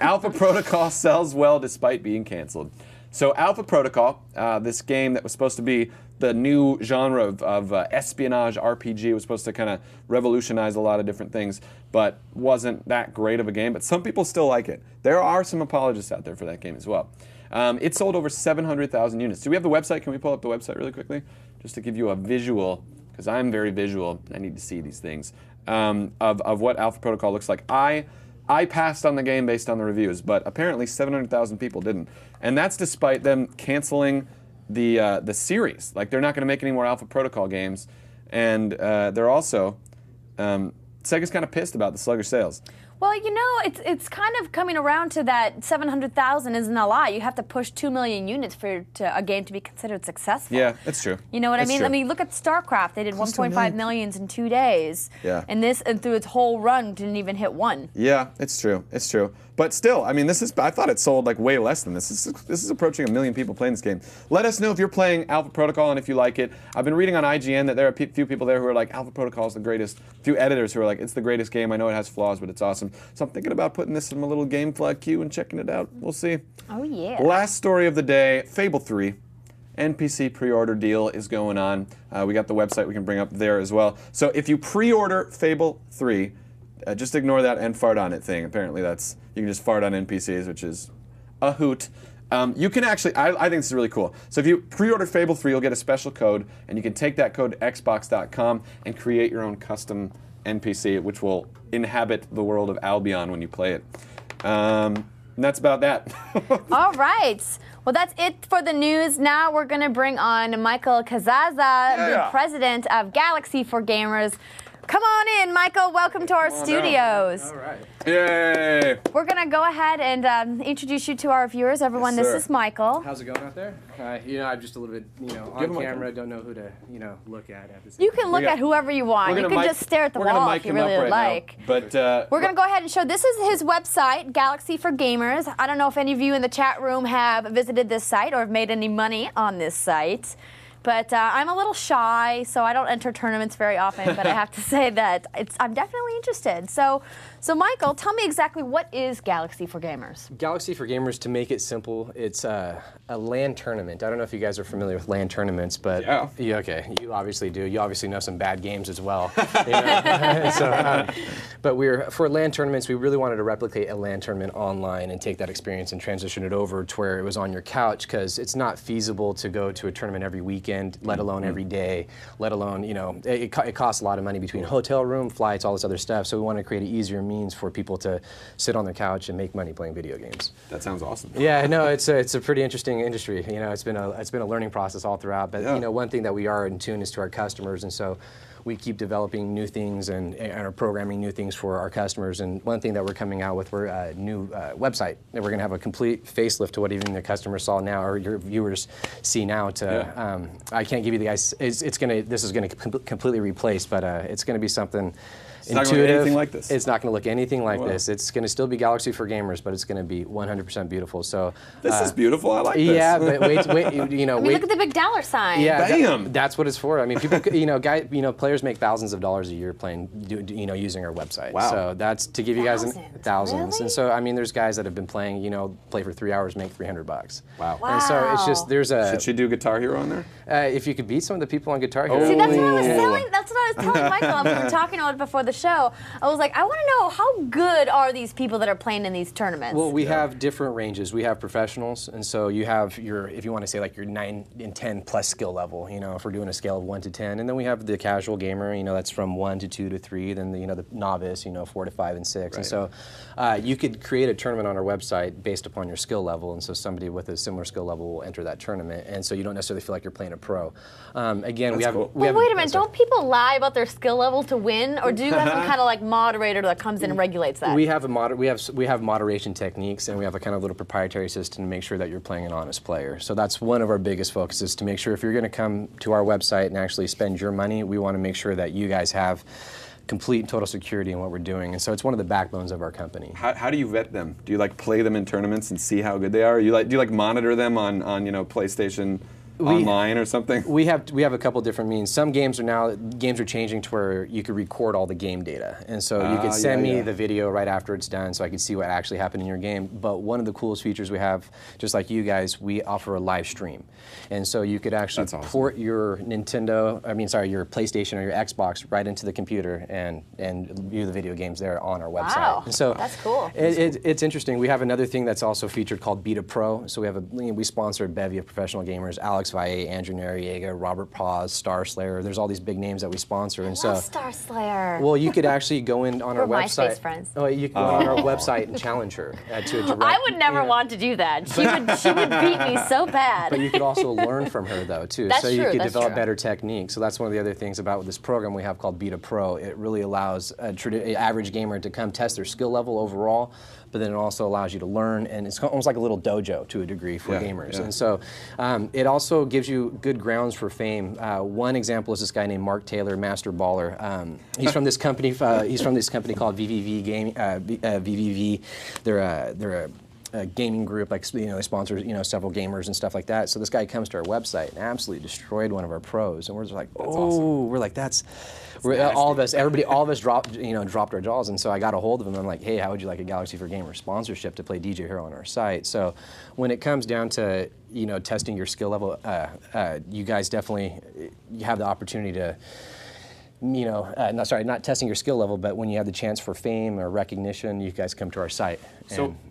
Alpha Protocol sells well despite being canceled. So Alpha Protocol, this game that was supposed to be the new genre of espionage RPG, was supposed to kind of revolutionize a lot of different things, but wasn't that great of a game. But some people still like it. There are some apologists out there for that game as well. It sold over 700,000 units. Do we have the website? Can we pull up the website really quickly? Just to give you a visual, because I'm very visual. I need to see these things, of what Alpha Protocol looks like. I passed on the game based on the reviews, but apparently 700,000 people didn't. And that's despite them canceling the series. Like, they're not going to make any more Alpha Protocol games. And they're also, Sega's kind of pissed about the sluggish sales. Well, you know, it's kind of coming around to that 700,000 isn't a lie. You have to push 2 million units for a game to be considered successful. Yeah, that's true. You know what I mean? True. I mean, look at StarCraft. They did 1.5 million in 2 days. Yeah. And through its whole run, didn't even hit 1. Yeah, it's true. It's true. But still, I mean, I thought it sold like way less than this. This is approaching 1 million people playing this game. Let us know if you're playing Alpha Protocol and if you like it. I've been reading on IGN that there are a few people there who are like, Alpha Protocol is the greatest. A few editors who are like, it's the greatest game. I know it has flaws, but it's awesome. So I'm thinking about putting this in my little game flag queue and checking it out. We'll see. Oh, yeah. Last story of the day, Fable 3. NPC pre-order deal is going on. We got the website we can bring up there as well. So if you pre-order Fable 3, just ignore that and fart on it thing. Apparently you can just fart on NPCs, which is a hoot. You can actually, I think this is really cool. So if you pre-order Fable 3, you'll get a special code, and you can take that code to xbox.com and create your own custom NPC, which will inhabit the world of Albion when you play it. And that's about that. All right. Well, that's it for the news. Now we're going to bring on Michael Casazza, the president of Galaxy4Gamers. Come on in, Michael. Welcome to our studios. All right. Yay! We're going to go ahead and introduce you to our viewers. Everyone, this is Michael. How's it going out there? You know, I'm just a little bit, on camera. Don't know who to, look at this. You can look at whoever you want. You can just stare at the wall if you really like. But we're going to go ahead and show. This is his website, Galaxy4Gamers. I don't know if any of you in the chat room have visited this site or have made any money on this site. But I'm a little shy, so I don't enter tournaments very often, but I have to say that I'm definitely interested. So Michael, tell me exactly what is Galaxy4Gamers? Galaxy4Gamers, to make it simple, it's a LAN tournament. I don't know if you guys are familiar with LAN tournaments, but yeah, okay, you obviously do. You obviously know some bad games as well. But for LAN tournaments, we really wanted to replicate a LAN tournament online and take that experience and transition it over to where it was on your couch, because it's not feasible to go to a tournament every weekend, let alone every day, let alone, it costs a lot of money between hotel room, flights, all this other stuff. So we wanted to create an easier means for people to sit on their couch and make money playing video games. That sounds awesome. Yeah, no, it's a pretty interesting industry. It's been a learning process all throughout. But one thing that we are in tune is to our customers, and so we keep developing new things and are programming new things for our customers. And one thing that we're coming out with, we're a new website. And we're going to have a complete facelift to what even the customers saw now, or your viewers see now. I can't give you the guys. This is going to completely replace, but it's going to be something. It's not going to look anything like this. It's not going to look anything like this. It's going to still be Galaxy4Gamers, but it's going to be 100% beautiful. So this is beautiful. I like this. Yeah, but wait, I mean, look at the big dollar sign. Yeah, bam. That's what it's for. I mean, people, players make thousands of dollars a year playing, using our website. Wow. So that's to give you guys thousands. Really? And so I mean, there's guys that have been playing, play for 3 hours, make $300. Wow. And so it's just Should she do Guitar Hero on there? If you could beat some of the people on Guitar Hero. See, that's what I was telling. That's what I was telling Michael. We were talking about it before the the show, I was like, I want to know how good are these people that are playing in these tournaments? Well, we have different ranges. We have professionals, and so you have your, if you want to say like your 9 and 10 plus skill level, you know, if we're doing a scale of 1 to 10, and then we have the casual gamer, you know, that's from 1 to 2 to 3, then the, you know, the novice, you know, 4 to 5 and 6, right. And so you could create a tournament on our website based upon your skill level, and so somebody with a similar skill level will enter that tournament, and so you don't necessarily feel like you're playing a pro. Again, we have. Well, wait a minute, don't people lie about their skill level to win, or do you have some kind of like moderator that comes in and regulates that? We have we have moderation techniques, and we have a kind of little proprietary system to make sure that you're playing an honest player. So that's one of our biggest focuses, to make sure if you're going to come to our website and actually spend your money, we want to make sure that you guys have complete and total security in what we're doing, and so it's one of the backbones of our company. How do you vet them? Do you like play them in tournaments and see how good they are? Or do you like monitor them on you know, PlayStation online or something? We have a couple different means. Some games are changing to where you could record all the game data, and so you could send me the video right after it's done, so I could see what actually happened in your game. But one of the coolest features we have, just like you guys, we offer a live stream, and so you could actually port your your PlayStation or your Xbox right into the computer and view the video games there on our website. Wow, and so that's cool. It's interesting. We have another thing that's also featured called Beta Pro. So we sponsor a bevy of professional gamers. Alex Valle, Andrew Noriega, Robert Paz, Star Slayer. There's all these big names that we sponsor, and I love Star Slayer. Well, you could actually go in on our website. MySpace friends. Oh, you could go on our website and challenge her to a direct. I would never want to do that. She would beat me so bad. But you could also learn from her though too. That's so you true, could that's develop true. better techniques. So that's one of the other things about this program we have called Beta Pro. It really allows an average gamer to come test their skill level overall, but then it also allows you to learn, and it's almost like a little dojo to a degree for gamers. And so it also gives you good grounds for fame. One example is this guy named Mark Taylor, Master Baller. He's from this company. He's from this company called VVV Game. VVV. They're a gaming group, like, you know, they sponsor, you know, several gamers and stuff like that. So this guy comes to our website and absolutely destroyed one of our pros, and we're just like, oh, we're like, all of us dropped our jaws. And so I got a hold of him. I'm like, hey, how would you like a Galaxy4Gamers sponsorship to play DJ Hero on our site? So when it comes down to, you know, testing your skill level, you guys definitely have the opportunity to, you know, not testing your skill level, but when you have the chance for fame or recognition, you guys come to our site.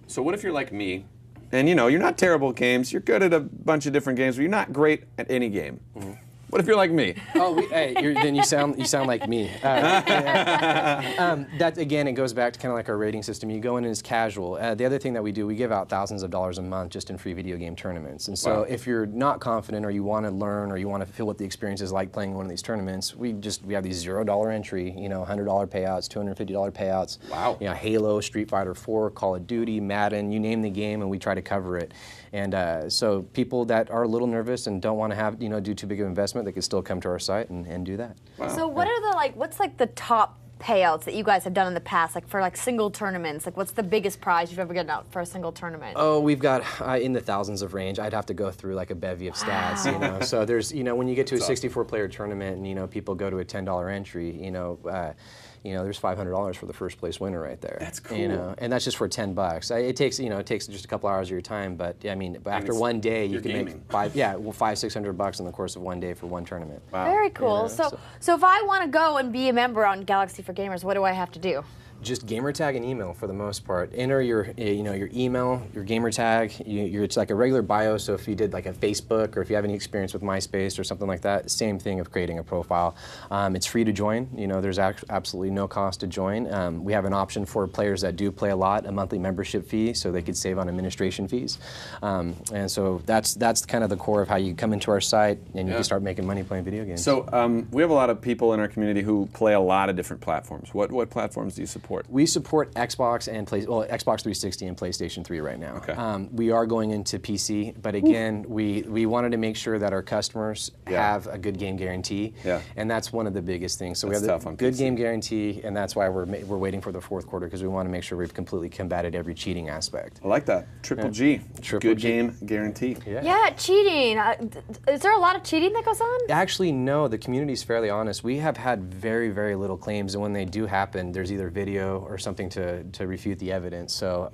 So what if you're like me, and you know, you're not terrible at games, you're good at a bunch of different games, but you're not great at any game? Mm-hmm. What if you're like me? Oh, then you sound like me. That again, it goes back to kind of like our rating system. You go in as casual. The other thing that we do, we give out thousands of dollars a month just in free video game tournaments. And so if you're not confident, or you want to learn, or you want to feel what the experience is like playing one of these tournaments, we have these $0 entry, you know, $100 payouts, $250 payouts. Wow. You know, Halo, Street Fighter 4, Call of Duty, Madden, you name the game, and we try to cover it. And so people that are a little nervous and don't want to have, you know, do too big of an investment, they can still come to our site and do that. Wow. So what are what's the top payouts that you guys have done in the past, like for single tournaments? Like, what's the biggest prize you've ever gotten out for a single tournament? Oh, we've got in the thousands of range. I'd have to go through like a bevy of stats, you know. So there's, you know, when you get to a 64-player tournament, and you know, people go to a $10 entry, you know, there's $500 for the first place winner right there. That's cool. You know, and that's just for $10. It takes just a couple hours of your time, but I mean, after one day, you can make $500-600 in the course of one day for one tournament. Wow. Very cool. You know, so if I want to go and be a member on Galaxy4Gamers, what do I have to do? Just gamer tag and email for the most part. Enter your email, your gamer tag. It's like a regular bio. So if you did like a Facebook, or if you have any experience with MySpace or something like that, same thing of creating a profile. It's free to join. You know, there's absolutely no cost to join. We have an option for players that do play a lot, a monthly membership fee, so they could save on administration fees. And so that's kind of the core of how you come into our site and you can start making money playing video games. So we have a lot of people in our community who play a lot of different platforms. What platforms do you support? We support Xbox and Xbox 360 and PlayStation 3 right now. Okay. We are going into PC, but again, we wanted to make sure that our customers have a good game guarantee, and that's one of the biggest things. So we have the good game guarantee, and that's why we're waiting for the fourth quarter, because we want to make sure we've completely combated every cheating aspect. I like that. Triple G. Good game guarantee. Yeah, cheating. Is there a lot of cheating that goes on? Actually, no. The community's fairly honest. We have had very, very little claims, and when they do happen, there's either video audio or something to refute the evidence. So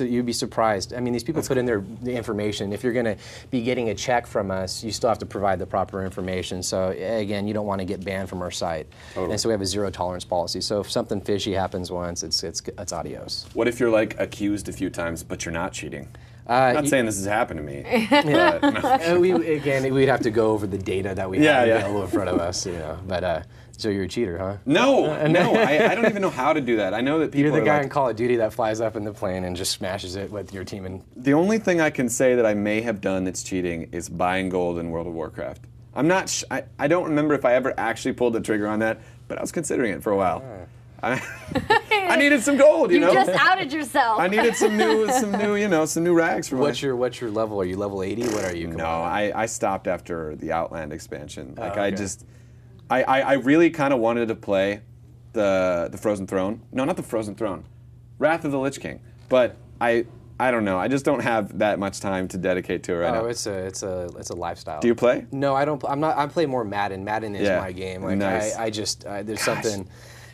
you'd be surprised. I mean, these people put in the information. If you're going to be getting a check from us, you still have to provide the proper information. So again, you don't want to get banned from our site. Totally. And so we have a zero tolerance policy. So if something fishy happens once, it's adios. What if you're like accused a few times, but you're not cheating? I'm not saying this has happened to me. But, no. We'd have to go over the data that we have available in front of us, you know. But so you're a cheater, huh? No, I don't even know how to do that. I know that people. You're the guy in Call of Duty that flies up in the plane and just smashes it with your team. And the only thing I can say that I may have done that's cheating is buying gold in World of Warcraft. I'm not. I don't remember if I ever actually pulled the trigger on that, but I was considering it for a while. I needed some gold, you know. You just outed yourself. I needed some new rags for what's your level? Are you level 80? What are you? No, I stopped after the Outland expansion. Like I really kind of wanted to play the Frozen Throne. No, not the Frozen Throne. Wrath of the Lich King. But I don't know. I just don't have that much time to dedicate to it right now. Oh, it's a lifestyle. Do you play? No, I don't. I play more Madden. Madden is my game. Like nice. There's something.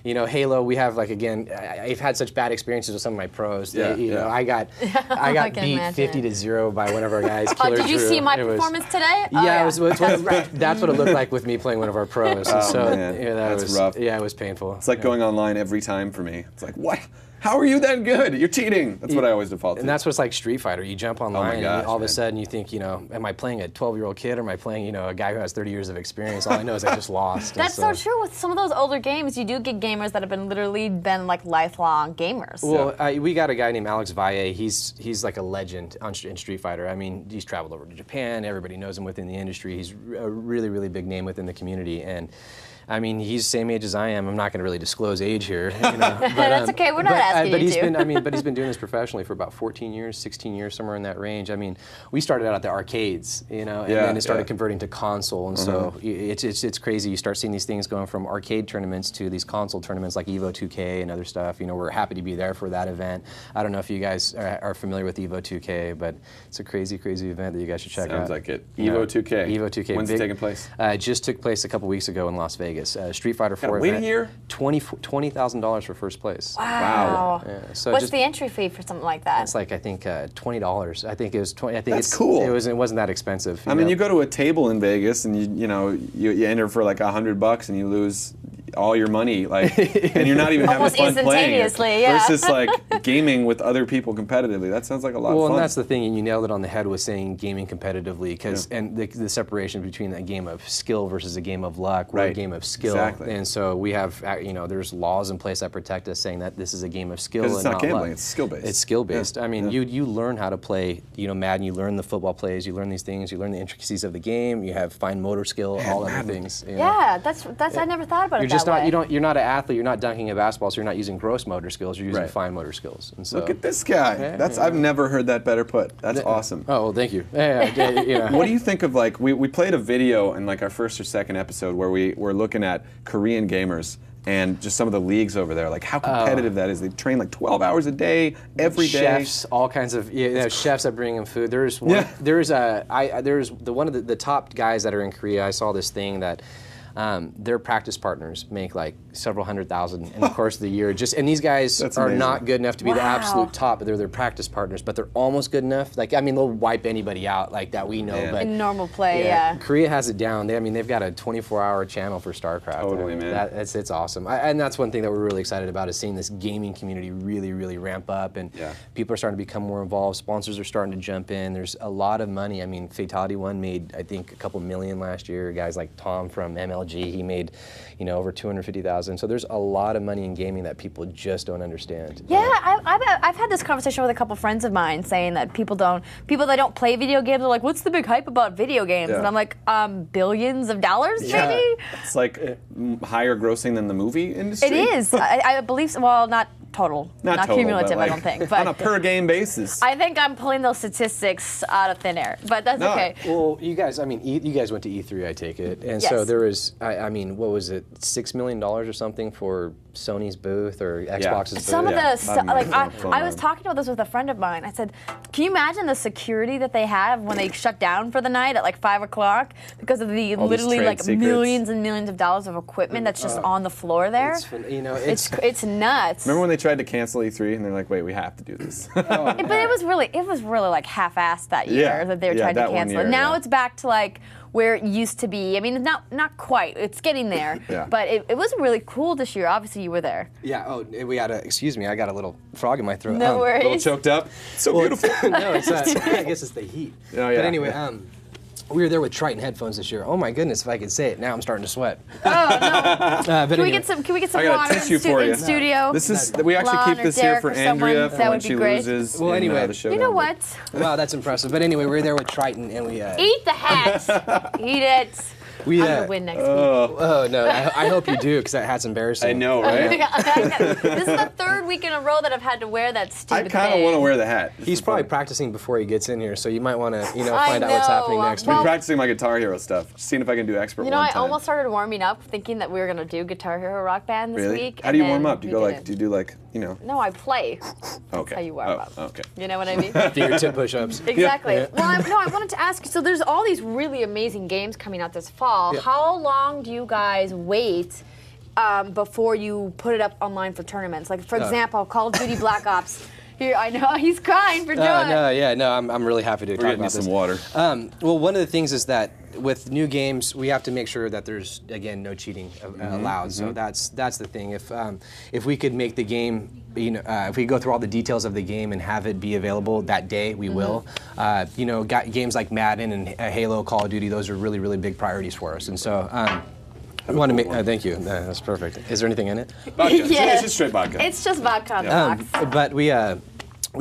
You know, Halo, we have, like, again, I've had such bad experiences with some of my pros. You know, I got beat 50-0 by one of our guys. Did you see my performance today? Yeah, that's what it looked like with me playing one of our pros. Man. Yeah, that's rough. Yeah, it was painful. It's like going online every time for me. It's like, what? How are you that good? You're cheating. That's what I always default to. And that's what's like Street Fighter. You jump online and all of a sudden you think, you know, am I playing a 12-year-old kid or am I playing, you know, a guy who has 30 years of experience? All I know is I just lost. That's so true. With some of those older games, you do get gamers that have been literally like lifelong gamers. Well, we got a guy named Alex Valle. He's like a legend in Street Fighter. I mean, he's traveled over to Japan. Everybody knows him within the industry. He's a really, really big name within the community. And I mean, he's the same age as I am. I'm not going to really disclose age here. You know, but, that's okay. We're not asking you to. But he's been doing this professionally for about 14 years, 16 years, somewhere in that range. I mean, we started out at the arcades, you know, and then it started converting to console. And so it's crazy. You start seeing these things going from arcade tournaments to these console tournaments like Evo 2K and other stuff. You know, we're happy to be there for that event. I don't know if you guys are familiar with Evo 2K, but it's a crazy, crazy event that you guys should check out. Sounds like it. Evo 2K. Evo 2K. When's it taking place? It just took place a couple weeks ago in Las Vegas. Street Fighter 4 wait event. a year? $20,000 for first place. Wow. Yeah, so what's the entry fee for something like that? It's like, I think, $20. I think it was 20. I think That's cool. It wasn't that expensive. I mean, you go to a table in Vegas and you enter for like $100 and you lose all your money, like, and you're not even having fun playing it. Versus like gaming with other people competitively. That sounds like a lot of fun. Well, and that's the thing, and you nailed it on the head with saying gaming competitively, because and the separation between a game of skill versus a game of luck, or a game of skill. Exactly. And so we have, you know, there's laws in place that protect us, saying that this is a game of skill. Because it's and not gambling, luck. it's skill-based. It's skill-based. I mean, you learn how to play, you know, Madden. You learn the football plays. You learn these things. You learn the intricacies of the game. You have fine motor skill, all other things. You know. Yeah, that's I never thought about it that way. You're not an athlete. You're not dunking a basketball, so you're not using gross motor skills. You're using fine motor skills. And so, look at this guy. I've never heard that better put. That's awesome. Oh, well, thank you. You know. What do you think of, like, we played a video in like our first or second episode where we were looking at Korean gamers and just some of the leagues over there, like how competitive that is. They train like 12 hours a day, every day. Chefs, all kinds of chefs that bring them food. There's one. There's one of the top guys that are in Korea. I saw this thing that their practice partners make like several $100,000 in the course of the year. And these guys are not good enough to be the absolute top, but they're their practice partners. But they're almost good enough. Like, I mean, they'll wipe anybody out like that, we know. But in normal play, Korea has it down. They've got a 24-hour channel for StarCraft. Totally, man. It's awesome. And that's one thing that we're really excited about, is seeing this gaming community really, really ramp up. And people are starting to become more involved. Sponsors are starting to jump in. There's a lot of money. I mean, Fatality One made, I think, a couple million last year. Guys like Tom from MLG, he made, you know, over $250,000. So there's a lot of money in gaming that people just don't understand. Yeah, I've had this conversation with a couple friends of mine, saying that people that don't play video games are like, what's the big hype about video games? And I'm like, billions of dollars, maybe? It's like higher grossing than the movie industry? It is. I believe so. Well, not total, not total, cumulative. but I don't think. But on a per game basis. I think I'm pulling those statistics out of thin air, but that's okay. Well, you guys, I mean, you guys went to E3, I take it, and so there was, I mean, what was it, $6 million or something for Sony's booth or Xbox's booth? Some of the stuff, like I was talking about this with a friend of mine. I said, can you imagine the security that they have when they shut down for the night at like 5 o'clock because of the literally like secrets. Millions and millions of dollars of equipment that's just on the floor there? It's nuts. Remember when they tried to cancel E3 and they're like, wait, we have to do this. But it was really like half-assed that year that they were trying to cancel it. Now it's back to like where it used to be. I mean, not quite. It's getting there. But it was really cool this year. Obviously, you were there. Yeah. Oh, we had excuse me. I got a little frog in my throat. No worries. A little choked up. So beautiful. No, it's I guess it's the heat. Oh, yeah. But anyway, we were there with Triton headphones this year. Oh my goodness, if I could say it, now I'm starting to sweat. Oh no! But can we get some water in studio? This is we actually keep this here for Andrea for when she loses. Well, anyway, the show. You know what? Wow, that's impressive. But anyway, we were there with Triton and we eat the hat. Eat it. I'm gonna win next week. Oh no! I hope you do, because that hat's embarrassing. I know, right? This is the third week in a row that I've had to wear that stupid I kind of want to wear the hat. He's probably practicing before he gets in here, so you might want to, find out what's happening next week. I'm practicing my Guitar Hero stuff, seeing if I can do expert. I almost started warming up, thinking that we were gonna do Guitar Hero Rock Band this week. How do you warm up? Do you do like? No, I play. That's how you warm up. Okay. You know what I mean? Fingertip push-ups. Exactly. Yeah. Well, I wanted to ask you, so there's all these really amazing games coming out this fall. How long do you guys wait before you put it up online for tournaments? Like, for example, Call of Duty Black Ops. Here, I know, he's crying for joy. I'm really happy to talk about this. Some water. Well, one of the things is that with new games, we have to make sure that there's, again, no cheating allowed. So that's the thing. If we could make the game, if we go through all the details of the game and have it be available that day, we will. Games like Madden and Halo, Call of Duty, those are really, really big priorities for us. And so. I want to make. Thank you. That's perfect. Is there anything in it? Vodka. Yeah. It's just straight vodka. It's just vodka on the box. But we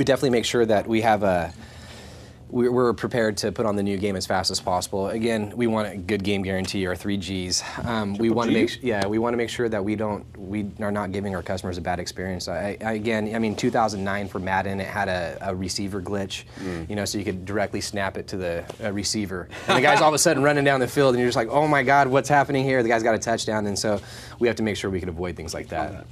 definitely make sure that we have we're prepared to put on the new game as fast as possible. Again, we want a good game guarantee, or 3 Gs. We want to make sure that we are not giving our customers a bad experience. Again, I mean, 2009 for Madden, it had a receiver glitch, so you could directly snap it to the receiver. And the guy's all of a sudden running down the field, and you're just like, oh my God, what's happening here? The guy's got a touchdown, and so we have to make sure we can avoid things like that.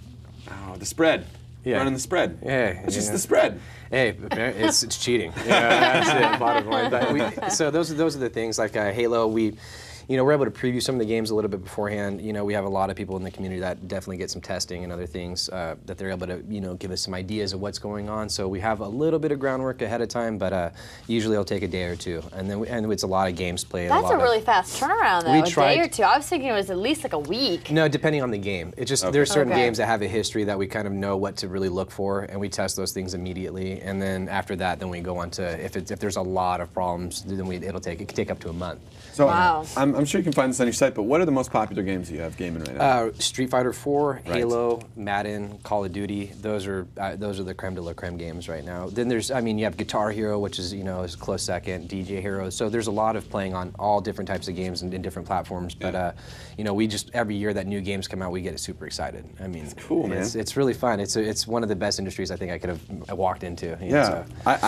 Oh, the spread. Running the spread. Yeah, it's just the spread. Hey, it's cheating. That's it. Bottom line. But so those are the things like Halo. We're able to preview some of the games a little bit beforehand. We have a lot of people in the community that definitely get some testing and other things that they're able to, give us some ideas of what's going on. So we have a little bit of groundwork ahead of time, but usually it'll take a day or two, and then it's a lot of games played. That's a really fast turnaround, though. A day or two. I was thinking it was at least like a week. No, depending on the game. It's just there's certain games that have a history that we kind of know what to really look for, and we test those things immediately. And then after that, then we go on to if there's a lot of problems, then it could take up to a month. So I'm sure you can find this on your site, but what are the most popular games that you have gaming right now? Street Fighter 4, Halo, Madden, Call of Duty. Those are the creme de la creme games right now. Then there's, you have Guitar Hero, which is is a close second. DJ Hero. So there's a lot of playing on all different types of games and in different platforms. But we just every year that new games come out, we get super excited. It's cool, man. It's really fun. It's one of the best industries I think I could have walked into.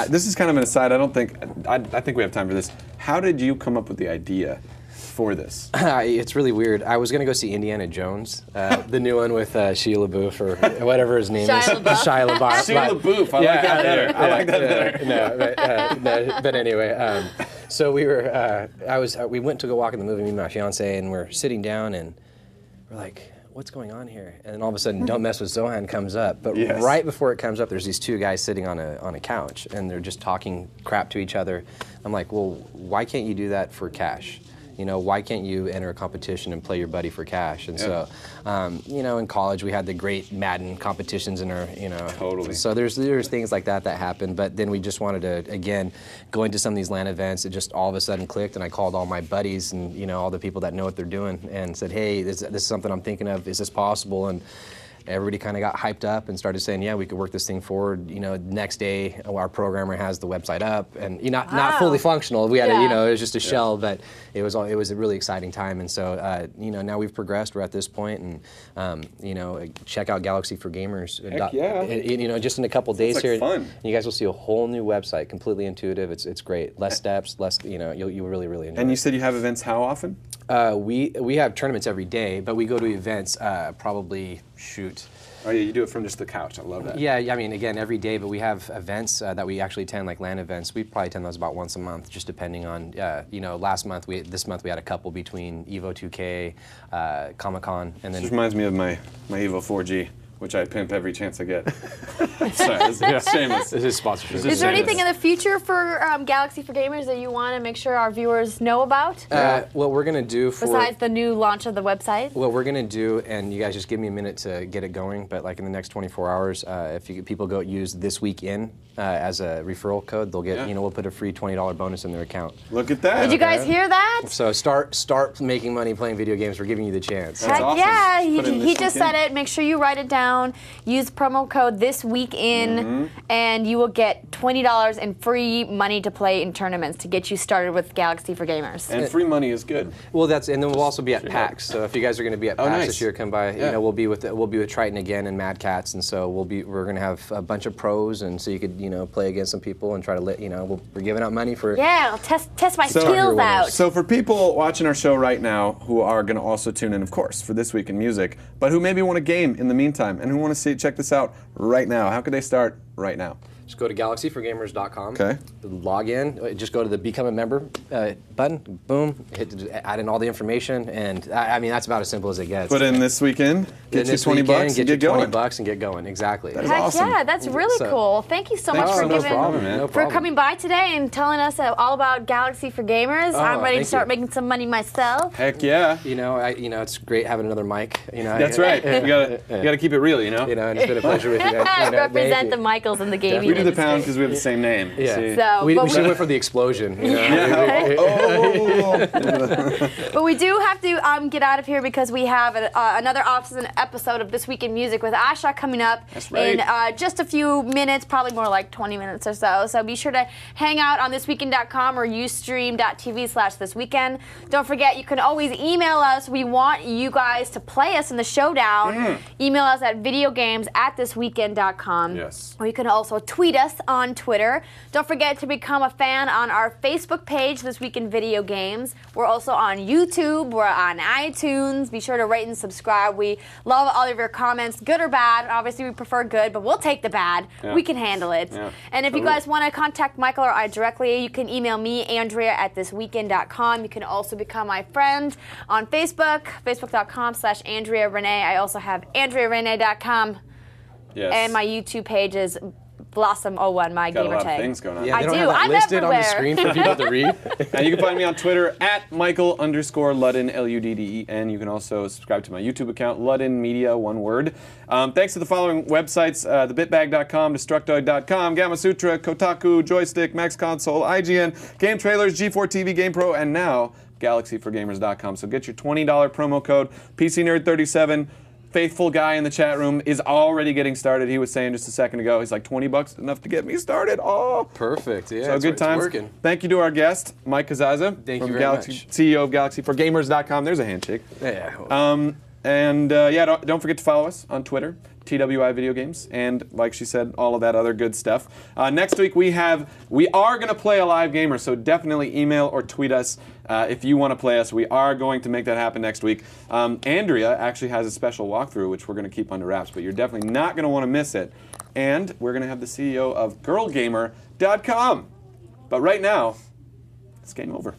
This is kind of an aside. I think we have time for this. How did you come up with the idea for this? It's really weird. I was going to go see Indiana Jones, the new one with Shia LaBeouf or whatever his name is. Shia LaBeouf. Shia LaBeouf. I like that better. I like that better. But anyway, so we were. We went to go walk in the movie, me and my fiance, and we're sitting down, and we're like, what's going on here? And then all of a sudden, Don't Mess with Zohan comes up. But right before it comes up, there's these two guys sitting on a couch, and they're just talking crap to each other. I'm like, well, why can't you do that for cash? Why can't you enter a competition and play your buddy for cash? And so, in college we had the great Madden competitions in our, Totally. So there's things like that happen. But then we just wanted to, again, go into some of these LAN events. It just all of a sudden clicked, and I called all my buddies and all the people that know what they're doing and said, hey, this is something I'm thinking of. Is this possible? And everybody kind of got hyped up and started saying, yeah, we could work this thing forward. You know, next day our programmer has the website up, and not fully functional. We had it was just a shell, but it was a really exciting time. And so now we've progressed. We're at this point, and check out Galaxy4Gamers. Heck yeah. Just in a couple days like here, fun. you guys will see a whole new website, completely intuitive. It's great. Less steps, less. You'll really enjoy. And you said you have events how often? We have tournaments every day, but we go to events probably Oh yeah, you do it from just the couch. I love that. Yeah, I mean, again, every day, but we have events that we actually attend, like LAN events. We probably attend those about once a month, just depending on, this month we had a couple between Evo 2K, Comic-Con, and then... This reminds me of my Evo 4G, which I pimp every chance I get. Sorry, this is shameless. This is sponsorship. Is there anything in the future for Galaxy4Gamers that you want to make sure our viewers know about? What we're going to do besides the new launch of the website? What we're going to do, and you guys just give me a minute to get it going, but like in the next 24 hours, if people go use this week in as a referral code, they'll get, we'll put a free $20 bonus in their account. Look at that. Did you guys hear that? So start making money playing video games. We're giving you the chance. Heck awesome. Yeah, he just said it. Make sure you write it down. Use promo code ThisWeekIn, and you will get $20 in free money to play in tournaments to get you started with Galaxy4Gamers. And free money is good. Well, and then we'll also be at PAX. So if you guys are going to be at PAX this year, come by. Yeah. We'll be with Triton again and Mad Cats, and so we're going to have a bunch of pros, and so you could play against some people and try to we're giving out money for I'll test my skills out. So for people watching our show right now who are going to also tune in, of course, for This Week in Music, but who maybe want a game in the meantime and who want to check this out right now, how could they start right now? Just go to Galaxy4Gamers.com. Okay. Log in. Just go to the Become a Member button. Boom. Add in all the information, and I mean that's about as simple as it gets. Put in This Weekend. Get you $20 and get get going. $20 and get going. Exactly. That is Heck awesome. yeah, that's really cool. Thank you so much for coming by today and telling us all about Galaxy4Gamers. I'm ready to start making some money myself. Heck yeah. It's great having another mic. That's right. You gotta keep it real. And it's been a pleasure with you guys. Represent the Michaels and the gaming. We do the pound because we have the same name. Yeah. So, we should went for the explosion. But we do have to get out of here because we have another off-season episode of This Week in Music with Asha coming up in just a few minutes, probably more like 20 minutes or so. So be sure to hang out on thisweekend.com or ustream.tv/thisweekend. Don't forget, you can always email us. We want you guys to play us in the showdown. Email us at videogames@thisweekend.com. Yes. Or you can also tweet us on Twitter. Don't forget to become a fan on our Facebook page, This Week in Video Games. We're also on YouTube. We're on iTunes. Be sure to rate and subscribe. We love all of your comments, good or bad. Obviously, we prefer good, but we'll take the bad. Yeah. We can handle it. Yeah. And if you guys want to contact Michael or I directly, you can email me, Andrea, at thisweekend.com. You can also become my friend on Facebook, facebook.com/Andrea Renee. I also have AndreaRenee.com. Yes. And my YouTube page is Blossom01, my gamer tag. Got a lot of things going on. Yeah, I they don't do. have that I'm listed everywhere. on the screen for people to read. And you can find me on Twitter at Michael_Ludden, Ludden. You can also subscribe to my YouTube account, Ludden Media, one word. Thanks to the following websites, thebitbag.com, Destructoid.com, Gamasutra, Kotaku, Joystick, Max Console, IGN, Game Trailers, G4 TV, GamePro, and now Galaxy4Gamers.com. So get your $20 promo code, PCNerd37. Faithful guy in the chat room is already getting started. He was saying just a second ago, he's like, $20 enough to get me started. Oh, perfect. Yeah, so good times. Working. Thank you to our guest, Mike Casazza, Thank you from very much. CEO of Galaxy4Gamers.com. There's a handshake. Yeah. Don't forget to follow us on Twitter, TWI Video Games, and like she said, all of that other good stuff. Next week we are going to play a live gamer, so definitely email or tweet us if you want to play us. We are going to make that happen next week. Andrea actually has a special walkthrough, which we're going to keep under wraps, but you're definitely not going to want to miss it. And we're going to have the CEO of GirlGamer.com. But right now, it's game over.